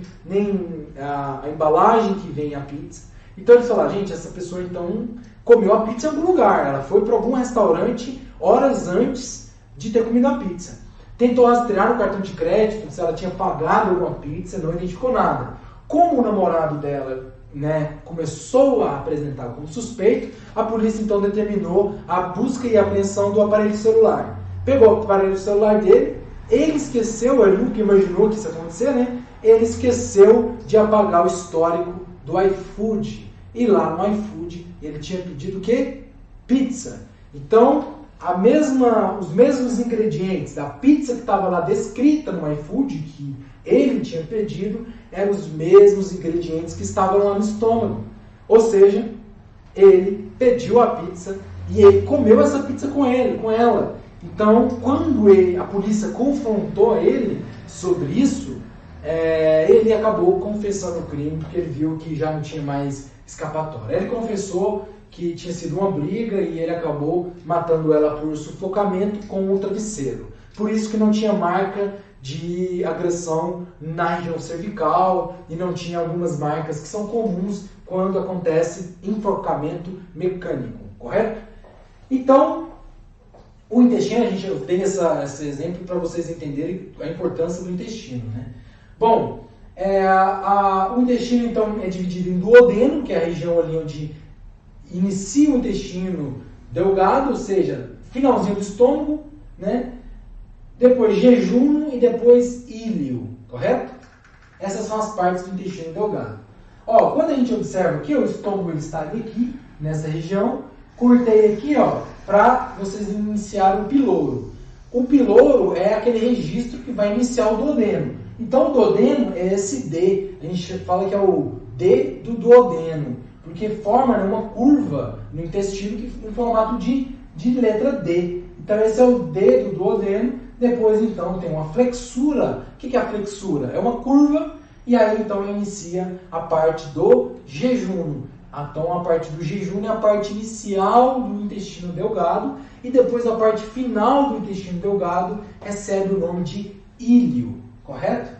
a embalagem que vem a pizza. Então eles falaram, gente, essa pessoa então comeu a pizza em algum lugar, ela foi para algum restaurante horas antes de ter comido a pizza. Tentou rastrear no cartão de crédito se ela tinha pagado alguma pizza, não identificou nada. Como o namorado dela, né, começou a apresentar como suspeito, a polícia então determinou a busca e apreensão do aparelho celular. Pegou o aparelho celular dele, ele esqueceu, ele nunca imaginou que isso ia acontecer, né? Ele esqueceu de apagar o histórico do iFood. E lá no iFood ele tinha pedido o quê? Pizza. Então os mesmos ingredientes da pizza que estava lá descrita no iFood, que ele tinha pedido, eram os mesmos ingredientes que estavam lá no estômago. Ou seja, ele pediu a pizza e ele comeu essa pizza com ela. Então, quando a polícia confrontou ele sobre isso, ele acabou confessando o crime, porque ele viu que já não tinha mais escapatória. Ele confessou que tinha sido uma briga e ele acabou matando ela por sufocamento com o travesseiro. Por isso que não tinha marca de agressão na região cervical e não tinha algumas marcas que são comuns quando acontece enforcamento mecânico, correto? Então, o intestino, eu dei esse exemplo para vocês entenderem a importância do intestino, né? Bom, o intestino então é dividido em duodeno, que é a região ali onde inicia o intestino delgado, ou seja, finalzinho do estômago, né? Depois jejum e depois íleo, correto? Essas são as partes do intestino delgado. Ó, quando a gente observa aqui, o estômago ele está aqui, nessa região, cortei aqui, ó, para vocês iniciarem o piloro. O piloro é aquele registro que vai iniciar o duodeno. Então, o duodeno é esse D. A gente fala que é o D do duodeno, porque forma uma curva no intestino em formato de letra D. Então, esse é o D do duodeno. Depois, então, tem uma flexura. O que é a flexura? É uma curva, e aí, então, inicia a parte do jejum. Então, a parte do jejum é a parte inicial do intestino delgado, e depois a parte final do intestino delgado recebe o nome de íleo, correto?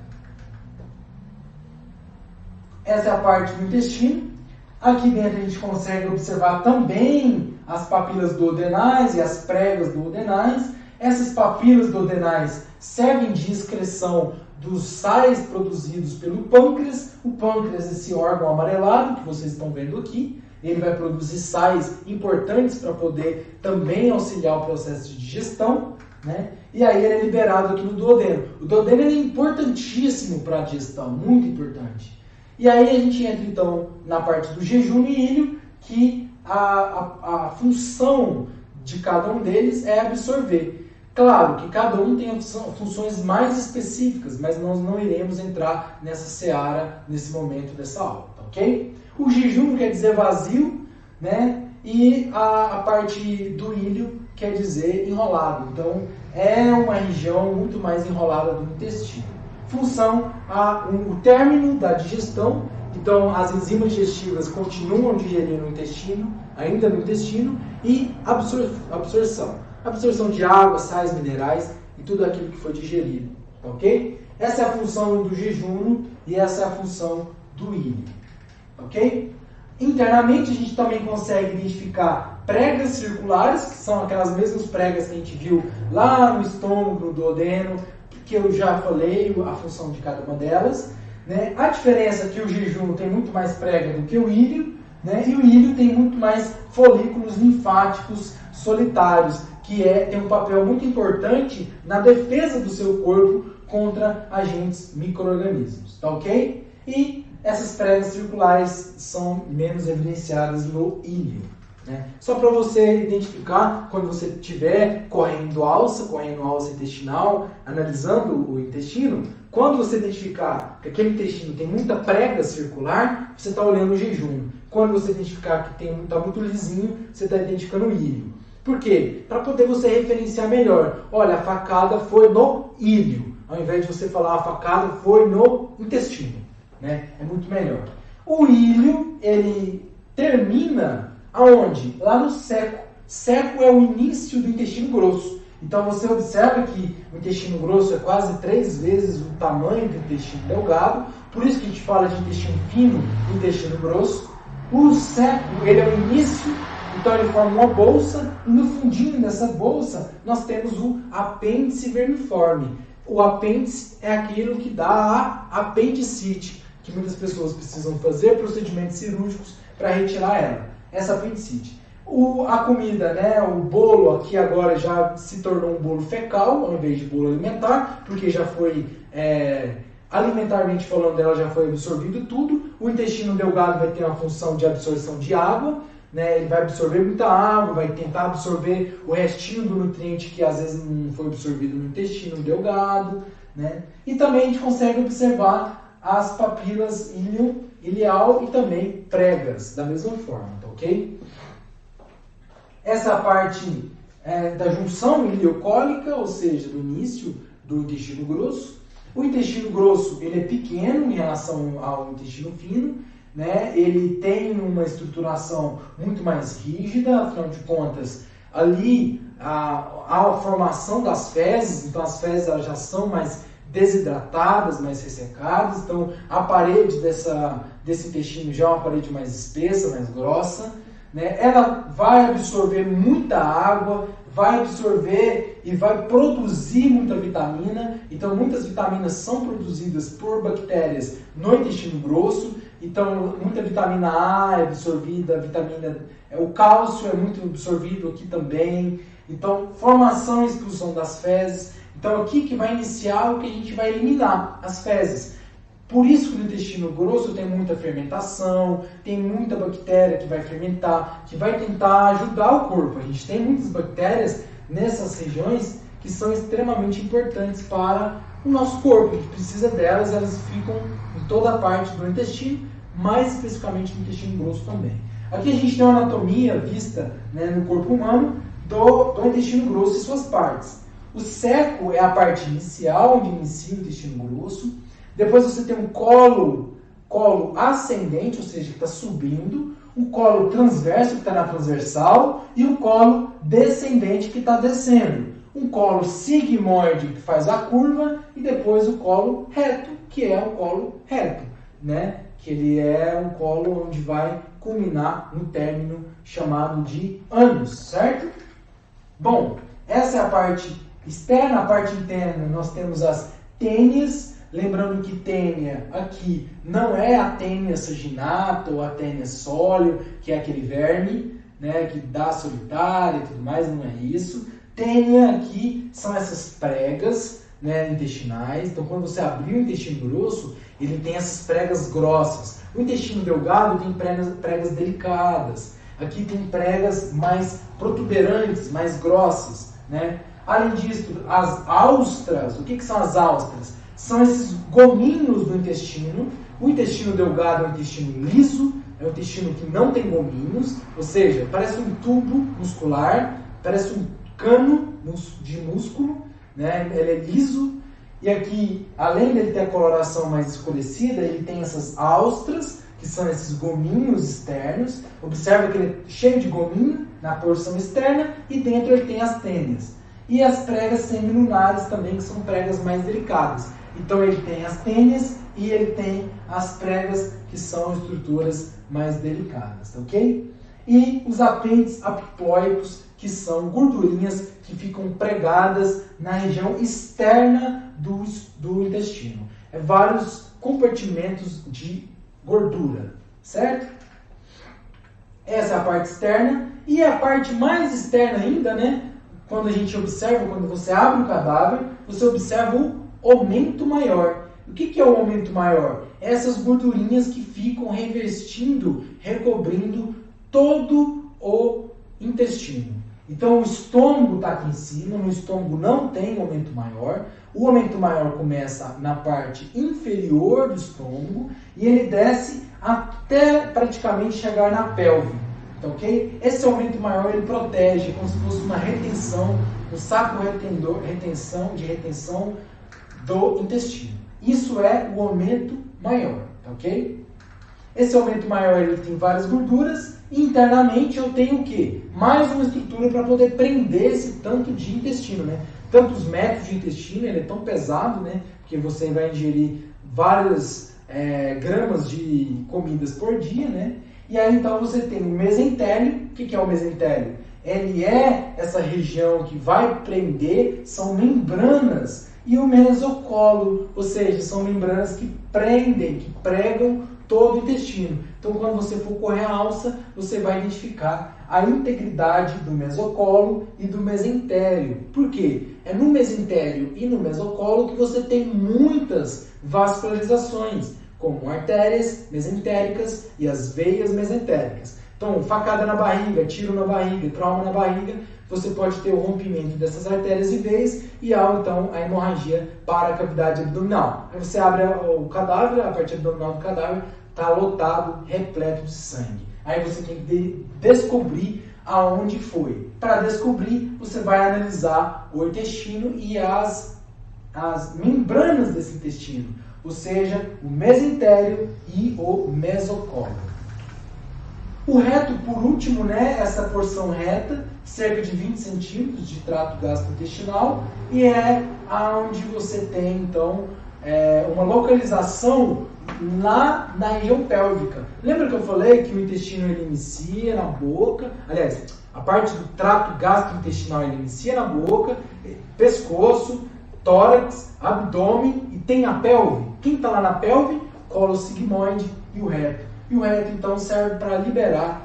Essa é a parte do intestino. Aqui dentro a gente consegue observar também as papilas duodenais e as pregas duodenais. Essas papilas duodenais servem de excreção dos sais produzidos pelo pâncreas. O pâncreas, esse órgão amarelado que vocês estão vendo aqui, ele vai produzir sais importantes para poder também auxiliar o processo de digestão, né? E aí ele é liberado aqui no duodeno. O duodeno é importantíssimo para a digestão, muito importante. E aí a gente entra então na parte do jejum e íleo, que a função de cada um deles é absorver. Claro que cada um tem funções mais específicas, mas nós não iremos entrar nessa seara nesse momento dessa aula, tá ok? O jejum quer dizer vazio, né? E a parte do íleo quer dizer enrolado. Então, é uma região muito mais enrolada do intestino. Função, o término da digestão. Então, as enzimas digestivas continuam digerindo o intestino, ainda no intestino, e absorção. Absorção de água, sais minerais e tudo aquilo que foi digerido, ok? Essa é a função do jejum e essa é a função do íleo, ok? Internamente a gente também consegue identificar pregas circulares, que são aquelas mesmas pregas que a gente viu lá no estômago, no duodeno, que eu já falei a função de cada uma delas, né? A diferença é que o jejum tem muito mais prega do que o íleo, né? E o íleo tem muito mais folículos linfáticos solitários, que tem um papel muito importante na defesa do seu corpo contra agentes micro-organismos, tá ok? E essas pregas circulares são menos evidenciadas no íleo, né? Só para você identificar, quando você estiver correndo alça intestinal, analisando o intestino, quando você identificar que aquele intestino tem muita prega circular, você está olhando o jejum. Quando você identificar que está muito lisinho, você está identificando o íleo. Por quê? Para poder você referenciar melhor. Olha, a facada foi no íleo, ao invés de você falar a facada foi no intestino, né? É muito melhor. O íleo, ele termina aonde? Lá no seco. Seco é o início do intestino grosso. Então você observa que o intestino grosso é quase 3 vezes o tamanho do intestino delgado, por isso que a gente fala de intestino fino e intestino grosso. O seco, ele é o início. Então ele forma uma bolsa, e no fundinho dessa bolsa nós temos o apêndice vermiforme. O apêndice é aquilo que dá a apendicite, que muitas pessoas precisam fazer procedimentos cirúrgicos para retirar ela. Essa apendicite. A comida, né, o bolo aqui agora já se tornou um bolo fecal, ao invés de bolo alimentar, porque já foi, alimentarmente falando, ela já foi absorvido tudo. O intestino delgado vai ter uma função de absorção de água, né? Ele vai absorver muita água, vai tentar absorver o restinho do nutriente que às vezes não foi absorvido no intestino delgado, né? E também a gente consegue observar as papilas ileal e também pregas, da mesma forma, tá ok? Essa é a parte da junção ileocólica, ou seja, do início do intestino grosso. O intestino grosso ele é pequeno em relação ao intestino fino, né? Ele tem uma estruturação muito mais rígida, afinal de contas, ali a formação das fezes, então as fezes elas já são mais desidratadas, mais ressecadas, então a parede desse intestino já é uma parede mais espessa, mais grossa, né? Ela vai absorver muita água, vai absorver e vai produzir muita vitamina, então muitas vitaminas são produzidas por bactérias no intestino grosso, então muita vitamina A é absorvida, o cálcio é muito absorvido aqui também, então formação e expulsão das fezes, então aqui que vai iniciar o que a gente vai eliminar, as fezes. Por isso que no intestino grosso tem muita fermentação, tem muita bactéria que vai fermentar, que vai tentar ajudar o corpo. A gente tem muitas bactérias nessas regiões que são extremamente importantes para o nosso corpo. A gente precisa delas, elas ficam em toda a parte do intestino, mais especificamente no intestino grosso também. Aqui a gente tem uma anatomia vista, né, no corpo humano do intestino grosso e suas partes. O seco é a parte inicial, onde inicia o intestino grosso. Depois você tem um colo ascendente, ou seja, que está subindo, um colo transverso, que está na transversal, e um colo descendente, que está descendo. Um colo sigmoide, que faz a curva, e depois o colo reto, que é o colo reto, né? Que ele é um colo onde vai culminar no término chamado de ânus, certo? Bom, essa é a parte externa. A parte interna nós temos as tênias. Lembrando que tênia aqui não é a tênia saginata ou a tênia sólio, que é aquele verme, né, que dá solitária e tudo mais, não é isso. Tênia aqui são essas pregas, né, intestinais. Então, quando você abrir o intestino grosso, ele tem essas pregas grossas. O intestino delgado tem pregas delicadas. Aqui tem pregas mais protuberantes, mais grossas, né? Além disso, as austras, o que são as austras? São esses gominhos do intestino. O intestino delgado é um intestino liso, é um intestino que não tem gominhos, ou seja, parece um tubo muscular, parece um cano de músculo, né? Ele é liso, e aqui, além dele ter a coloração mais escurecida, ele tem essas austras, que são esses gominhos externos. Observa que ele é cheio de gominho na porção externa, e dentro ele tem as tênias. E as pregas semilunares também, que são pregas mais delicadas. Então ele tem as tênias e ele tem as pregas, que são estruturas mais delicadas, ok? E os apêndices apiploicos, que são gordurinhas que ficam pregadas na região externa do intestino. É vários compartimentos de gordura, certo? Essa é a parte externa. E a parte mais externa ainda, né? Quando a gente observa, quando você abre o cadáver, você observa o aumento maior. O que é o aumento maior? Essas gordurinhas que ficam revestindo, recobrindo todo o intestino. Então o estômago está aqui em cima, no estômago não tem aumento maior. O aumento maior começa na parte inferior do estômago e ele desce até praticamente chegar na pelve. Tá, ok? Esse aumento maior ele protege, como se fosse uma retenção, um saco de retenção do intestino. Isso é o aumento maior, tá, ok? Esse aumento maior ele tem várias gorduras e internamente eu tenho o quê? Mais uma estrutura para poder prender esse tanto de intestino, né? Tantos metros de intestino, ele é tão pesado, né? Porque você vai ingerir várias gramas de comidas por dia, né? E aí então você tem o mesentélio. O que é o mesentélio? Ele é essa região que vai prender, são membranas, e o mesocolo, ou seja, são membranas que prendem, que pregam todo o intestino. Então quando você for correr a alça, você vai identificar a integridade do mesocolo e do mesentélio. Por quê? É no mesentélio e no mesocolo que você tem muitas vascularizações, como artérias mesentéricas e as veias mesentéricas. Então Então, facada na barriga, tiro na barriga, trauma na barriga, você pode ter o rompimento dessas artérias e veias e então a hemorragia para a cavidade abdominal. Aí você abre o cadáver, a parte abdominal do cadáver está lotado, repleto de sangue. Aí você tem que descobrir aonde foi. Para descobrir, você vai analisar o intestino e as membranas desse intestino, ou seja, o mesentério e o mesocólio. O reto, por último, né, essa porção reta, cerca de 20 centímetros de trato gastrointestinal, e é aonde você tem, então, uma localização lá na região pélvica. Lembra que eu falei que o intestino ele inicia na boca? Aliás, a parte do trato gastrointestinal ele inicia na boca, pescoço, tórax, abdômen e tem a pelve. Quem está lá na pelve? Colo sigmoide e o reto. E o reto, então, serve para liberar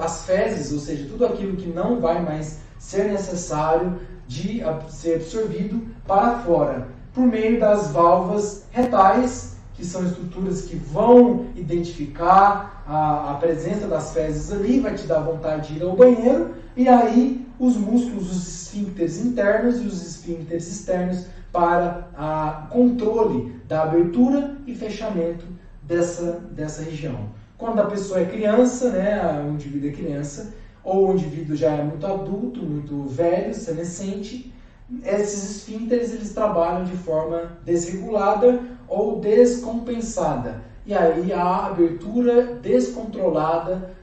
as fezes, ou seja, tudo aquilo que não vai mais ser necessário de ser absorvido para fora, por meio das válvulas retais, que são estruturas que vão identificar a presença das fezes ali, vai te dar vontade de ir ao banheiro, e aí os músculos, os esfíncteres internos e os esfíncteres externos para controle da abertura e fechamento dessa região. Quando a pessoa é criança, né, o indivíduo é criança, ou o indivíduo já é muito adulto, muito velho, senescente, esses esfíncteres eles trabalham de forma desregulada ou descompensada. E aí a abertura descontrolada,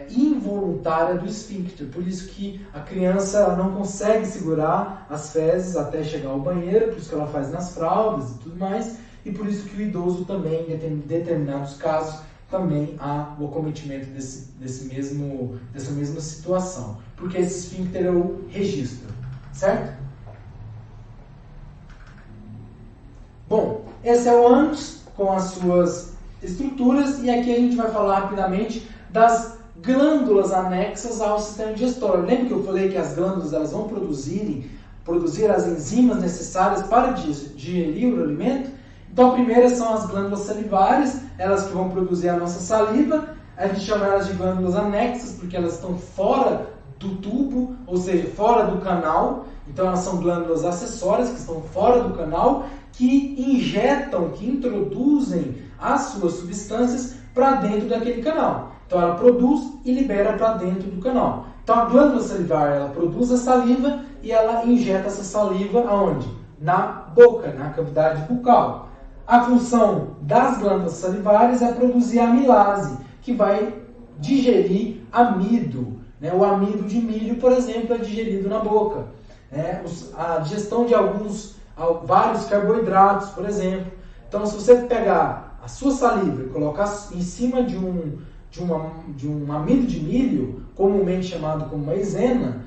involuntária do esfíncter. Por isso que a criança não consegue segurar as fezes até chegar ao banheiro, por isso que ela faz nas fraldas e tudo mais. E por isso que o idoso também, em determinados casos, também há o acometimento dessa mesma situação. Porque esse esfíncter é o registro, certo? Bom, esse é o ânus com as suas estruturas e aqui a gente vai falar rapidamente das glândulas anexas ao sistema digestório. Lembra que eu falei que as glândulas elas vão produzir as enzimas necessárias para digerir o alimento? Então, a primeira são as glândulas salivares, elas que vão produzir a nossa saliva. A gente chama elas de glândulas anexas porque elas estão fora do tubo, ou seja, fora do canal. Então, elas são glândulas acessórias que estão fora do canal, que injetam, que introduzem as suas substâncias para dentro daquele canal. Então, ela produz e libera para dentro do canal. Então, a glândula salivar, ela produz a saliva e ela injeta essa saliva aonde? Na boca, na cavidade bucal. A função das glândulas salivares é produzir a amilase, que vai digerir amido. O amido de milho, por exemplo, é digerido na boca. A digestão de vários carboidratos, por exemplo. Então, se você pegar a sua saliva e colocar em cima de um amido de milho, comumente chamado como maizena,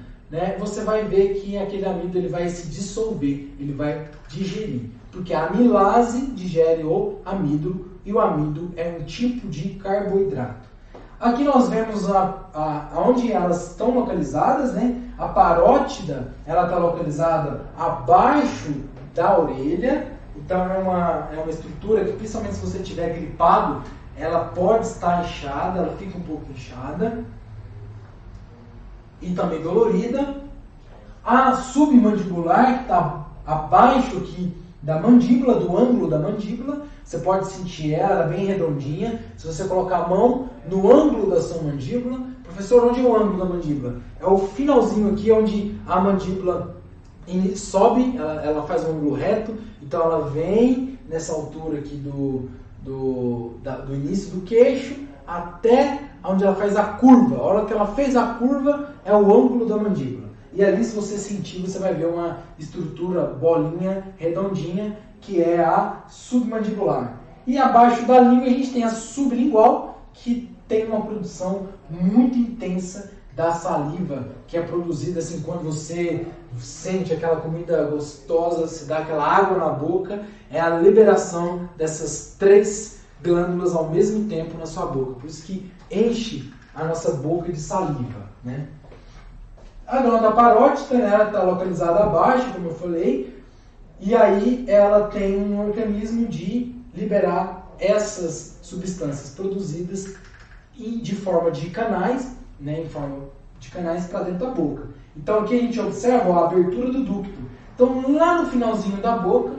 você vai ver que aquele amido ele vai se dissolver, ele vai digerir. Porque a amilase digere o amido e o amido é um tipo de carboidrato. Aqui nós vemos onde elas estão localizadas, A parótida ela está localizada abaixo da orelha, então é uma estrutura que, principalmente se você estiver gripado, ela pode estar inchada, ela fica um pouco inchada e também dolorida. A submandibular, que está abaixo aqui da mandíbula, do ângulo da mandíbula, você pode sentir ela bem redondinha. Se você colocar a mão no ângulo da sua mandíbula, professor, onde é o ângulo da mandíbula? É o finalzinho aqui onde a mandíbula sobe, ela faz um ângulo reto, então ela vem nessa altura aqui do início do queixo até onde ela faz a curva. A hora que ela fez a curva é o ângulo da mandíbula. E ali, se você sentir, você vai ver uma estrutura bolinha, redondinha, que é a submandibular. E abaixo da língua a gente tem a sublingual, que tem uma produção muito intensa da saliva, que é produzida assim quando você sente aquela comida gostosa, se dá aquela água na boca, é a liberação dessas 3 glândulas ao mesmo tempo na sua boca. Por isso que enche a nossa boca de saliva, A glândula parótida, ela está localizada abaixo, como eu falei, e aí ela tem um mecanismo de liberar essas substâncias produzidas de forma de canais, né, em forma de canais para dentro da boca. Então aqui a gente observa a abertura do ducto. Então lá no finalzinho da boca,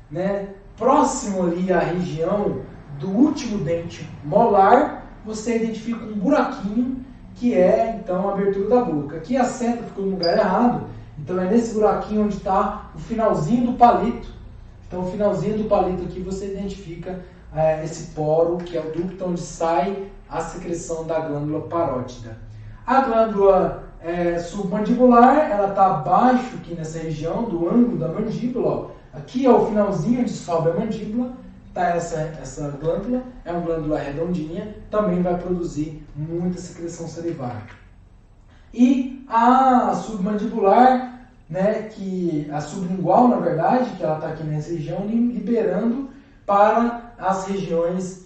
né, próximo ali à região do último dente molar, você identifica um buraquinho que é então a abertura da boca. Aqui a seta ficou no lugar errado, então é nesse buraquinho onde está o finalzinho do palito. Então o finalzinho do palito aqui você identifica esse poro, que é o ducto onde sai a secreção da glândula parótida. A glândula submandibular, ela está abaixo aqui nessa região do ângulo da mandíbula. Ó. Aqui é o finalzinho onde sobe a mandíbula, tá essa glândula, é uma glândula redondinha, também vai produzir muita secreção salivar. E a submandibular, né, que a sublingual, na verdade, que ela está aqui nessa região, liberando para as regiões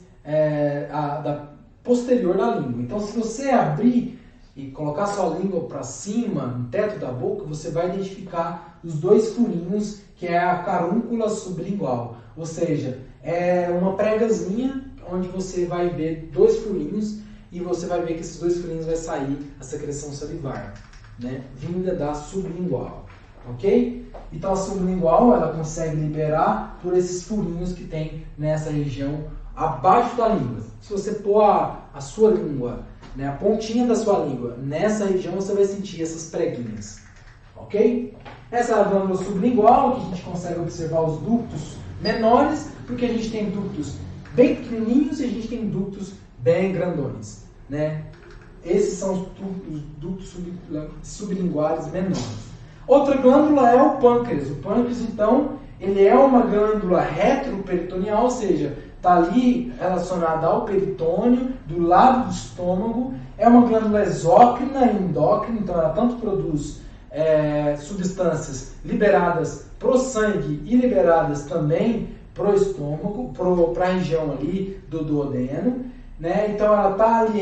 posterior da língua. Então, se você abrir e colocar sua língua para cima, no teto da boca, você vai identificar os dois furinhos, que é a carúncula sublingual. Ou seja, é uma pregazinha onde você vai ver dois furinhos e você vai ver que esses dois furinhos vai sair a secreção salivar, né, vinda da sublingual. Ok? Então a sublingual ela consegue liberar por esses furinhos que tem nessa região abaixo da língua. Se você pôr a sua língua, né, a pontinha da sua língua nessa região, você vai sentir essas preguinhas. Ok? Essa é a glândula sublingual, que a gente consegue observar os ductos menores, porque a gente tem ductos bem pequenininhos e a gente tem ductos bem grandões, né? Esses são os ductos sublinguares menores. Outra glândula é o pâncreas. O pâncreas, então, ele é uma glândula retroperitoneal, ou seja, está ali relacionada ao peritônio, do lado do estômago. É uma glândula exócrina e endócrina, então ela tanto produz substâncias liberadas para o sangue e liberadas também para o estômago, para a região ali do duodeno, né? Então ela está ali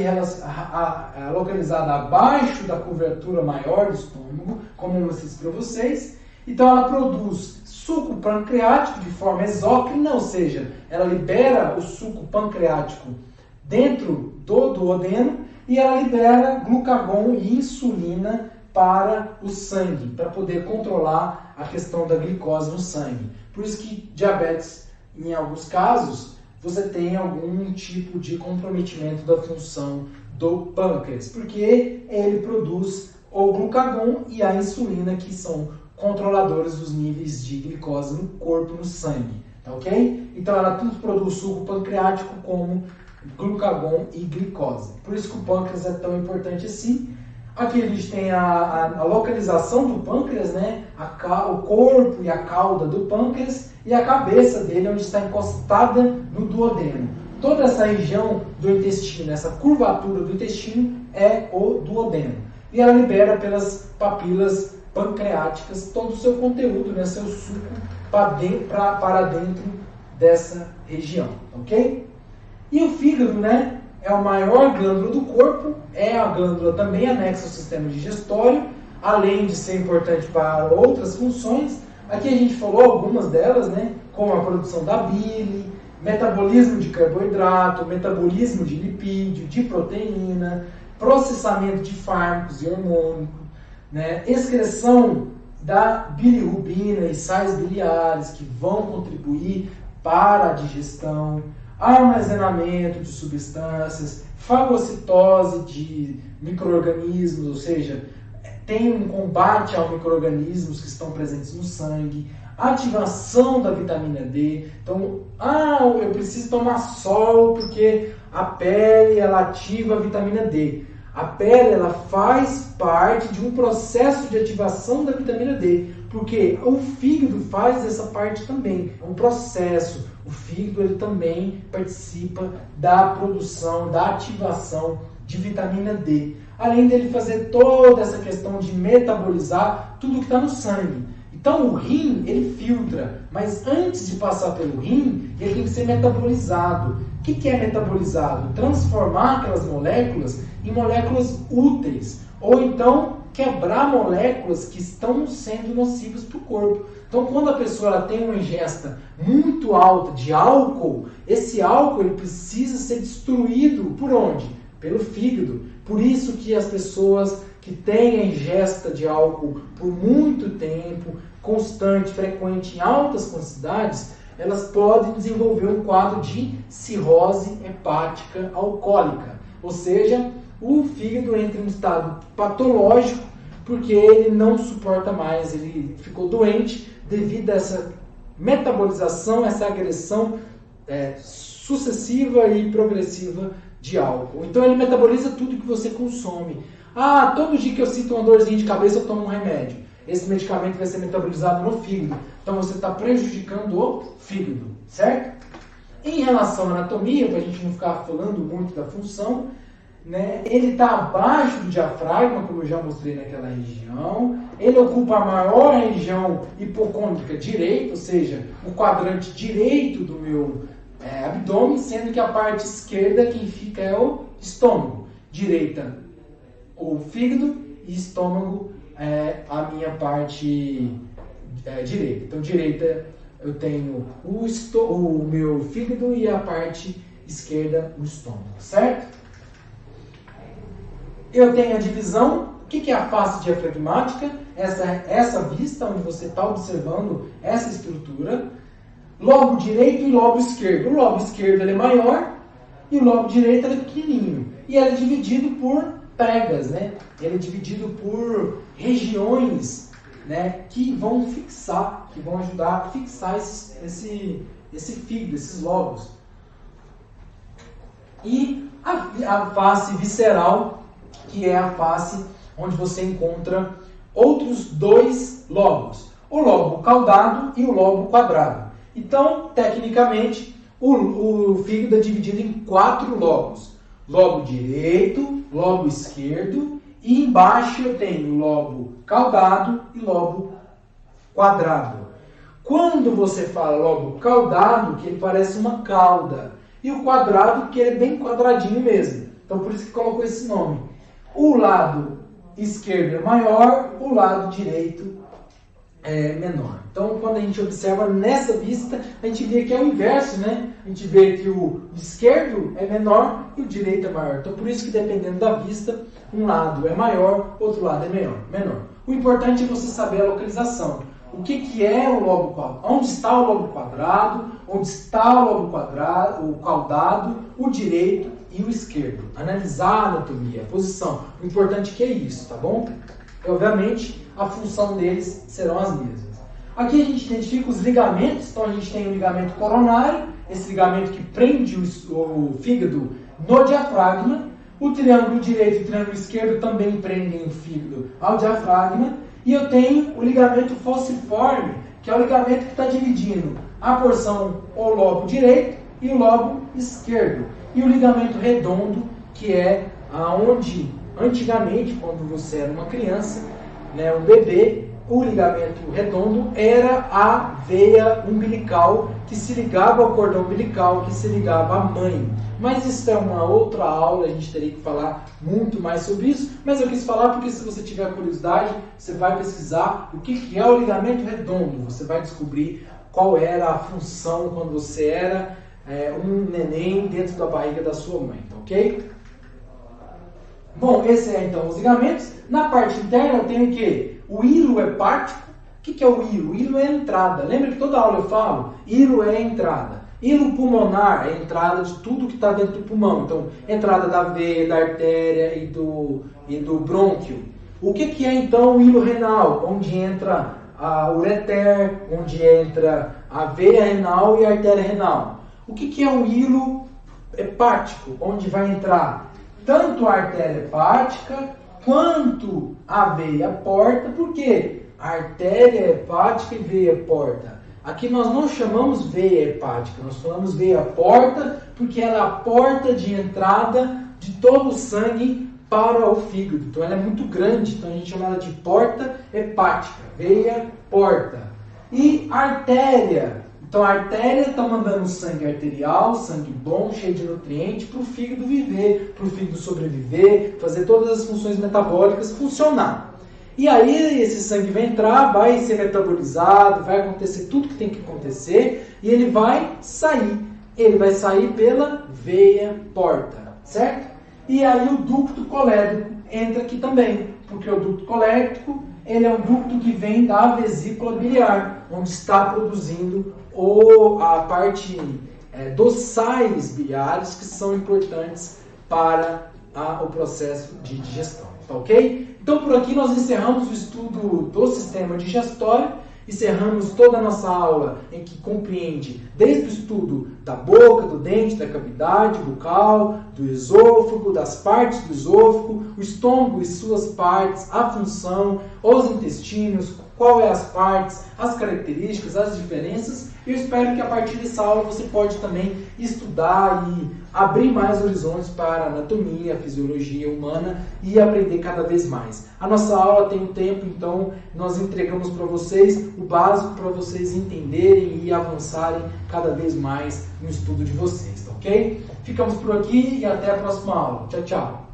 localizada abaixo da cobertura maior do estômago, como eu mostrei para vocês. Então ela produz suco pancreático de forma exócrina, ou seja, ela libera o suco pancreático dentro do duodeno e ela libera glucagon e insulina para o sangue, para poder controlar a questão da glicose no sangue. Por isso que diabetes, em alguns casos, você tem algum tipo de comprometimento da função do pâncreas, porque ele produz o glucagon e a insulina, que são controladores dos níveis de glicose no corpo, no sangue, tá ok? Então ela tanto produz suco pancreático como glucagon e glicose. Por isso que o pâncreas é tão importante assim. Aqui a gente tem a localização do pâncreas, né? O corpo e a cauda do pâncreas e a cabeça dele, onde está encostada no duodeno. Toda essa região do intestino, essa curvatura do intestino é o duodeno. E ela libera pelas papilas pancreáticas todo o seu conteúdo, né? Seu suco para dentro dessa região, ok? E o fígado, né? É a maior glândula do corpo, é a glândula também anexa ao sistema digestório, além de ser importante para outras funções. Aqui a gente falou algumas delas, né? Como a produção da bile, metabolismo de carboidrato, metabolismo de lipídio, de proteína, processamento de fármacos e hormônicos, né? Excreção da bilirrubina e sais biliares que vão contribuir para a digestão, armazenamento de substâncias, fagocitose de micro-organismos, ou seja, tem um combate aos micro-organismos que estão presentes no sangue, ativação da vitamina D. Então, eu preciso tomar sol porque a pele ela ativa a vitamina D. A pele ela faz parte de um processo de ativação da vitamina D, porque o fígado faz essa parte também, é um processo. O fígado ele também participa da produção, da ativação de vitamina D. Além dele fazer toda essa questão de metabolizar tudo que está no sangue. Então o rim, ele filtra, mas antes de passar pelo rim, ele tem que ser metabolizado. O que é metabolizado? Transformar aquelas moléculas em moléculas úteis. Ou então quebrar moléculas que estão sendo nocivas para o corpo. Então, quando a pessoa ela tem uma ingesta muito alta de álcool, esse álcool ele precisa ser destruído por onde? pelo fígado. Por isso que as pessoas que têm a ingesta de álcool por muito tempo, constante, frequente, em altas quantidades, elas podem desenvolver um quadro de cirrose hepática alcoólica. Ou seja, o fígado entra em um estado patológico porque ele não suporta mais, ele ficou doente devido a essa metabolização, essa agressão sucessiva e progressiva de álcool. Então ele metaboliza tudo que você consome. Todo dia que eu sinto uma dorzinha de cabeça eu tomo um remédio. Esse medicamento vai ser metabolizado no fígado. Então você está prejudicando o fígado, certo? Em relação à anatomia, para a gente não ficar falando muito da função, né, ele está abaixo do diafragma, como eu já mostrei naquela região. Ele ocupa a maior região hipocôndrica direita, ou seja, o quadrante direito do meu abdômen, sendo que a parte esquerda quem fica é o estômago. Direita, o fígado, e estômago a minha parte direita. Então, direita eu tenho o meu fígado e a parte esquerda o estômago, certo? Eu tenho a divisão. O que é a face diafragmática? Essa vista onde você está observando essa estrutura. Lobo direito e lobo esquerdo. O lobo esquerdo ele é maior e o lobo direito ele é pequenininho. E ele é dividido por pregas, né? Ele é dividido por regiões, né, que vão fixar, que vão ajudar a fixar esse fígado, esses lobos. E a face visceral, que é a face onde você encontra outros dois lobos, o lobo caudado e o lobo quadrado. Então, tecnicamente, o fígado é dividido em 4 lobos. Lobo direito, lobo esquerdo, e embaixo eu tenho lobo caudado e lobo quadrado. Quando você fala lobo caudado, que ele parece uma cauda, e o quadrado, que ele é bem quadradinho mesmo. Então, por isso que colocou esse nome. O lado esquerdo é maior, o lado direito é menor. Então, quando a gente observa nessa vista, a gente vê que é o inverso, né? A gente vê que o esquerdo é menor e o direito é maior. Então, por isso que dependendo da vista, um lado é maior, outro lado é menor. O importante é você saber a localização. O que é o lobo quadrado? Onde está o lobo quadrado? Onde está o lobo quadrado, o caudado, o direito e o esquerdo? Analisar a anatomia, a posição. O importante é que é isso, tá bom? E, obviamente, a função deles serão as mesmas. Aqui a gente identifica os ligamentos. Então a gente tem o ligamento coronário, esse ligamento que prende o fígado no diafragma. O triângulo direito e o triângulo esquerdo também prendem o fígado ao diafragma. E eu tenho o ligamento falciforme, que é o ligamento que está dividindo a porção, o lobo direito e o lobo esquerdo. E o ligamento redondo, que é aonde antigamente, quando você era uma criança, né, um bebê, o ligamento redondo era a veia umbilical que se ligava ao cordão umbilical, que se ligava à mãe. Mas isso é uma outra aula, a gente teria que falar muito mais sobre isso, mas eu quis falar porque se você tiver curiosidade, você vai pesquisar o que é o ligamento redondo, você vai descobrir qual era a função quando você era um neném dentro da barriga da sua mãe, tá ok? Bom, esse é então os ligamentos. Na parte interna eu tenho o quê? O hilo hepático. O que é o hilo? O hilo é a entrada. Lembra que toda aula eu falo? Hilo é a entrada. Hilo pulmonar é a entrada de tudo que está dentro do pulmão. Então, entrada da veia, da artéria e do brônquio. O que é então o hilo renal? Onde entra a ureter, onde entra a veia renal e a artéria renal. O que é o hilo hepático? Onde vai entrar tanto a artéria hepática quanto a veia porta. Por quê? Artéria hepática e veia porta. Aqui nós não chamamos veia hepática, nós falamos veia porta porque ela é a porta de entrada de todo o sangue para o fígado. Então ela é muito grande, então a gente chama ela de porta hepática, veia porta. E artéria. Então a artéria está mandando sangue arterial, sangue bom, cheio de nutrientes, para o fígado viver, para o fígado sobreviver, fazer todas as funções metabólicas funcionar. E aí esse sangue vai entrar, vai ser metabolizado, vai acontecer tudo que tem que acontecer e ele vai sair. Ele vai sair pela veia porta, certo? E aí o ducto colédoco entra aqui também, porque o ducto colédoco ele é um ducto que vem da vesícula biliar, onde está produzindo a parte dos sais biliares que são importantes para o processo de digestão, tá ok? Então por aqui nós encerramos o estudo do sistema digestório, encerramos toda a nossa aula em que compreende desde o estudo da boca, do dente, da cavidade bucal, do esôfago, das partes do esôfago, o estômago e suas partes, a função, os intestinos, qual é as partes, as características, as diferenças. Eu espero que a partir dessa aula você pode também estudar e abrir mais horizontes para a anatomia, a fisiologia humana e aprender cada vez mais. A nossa aula tem um tempo, então nós entregamos para vocês o básico para vocês entenderem e avançarem cada vez mais no estudo de vocês, tá ok? Ficamos por aqui e até a próxima aula. Tchau, tchau!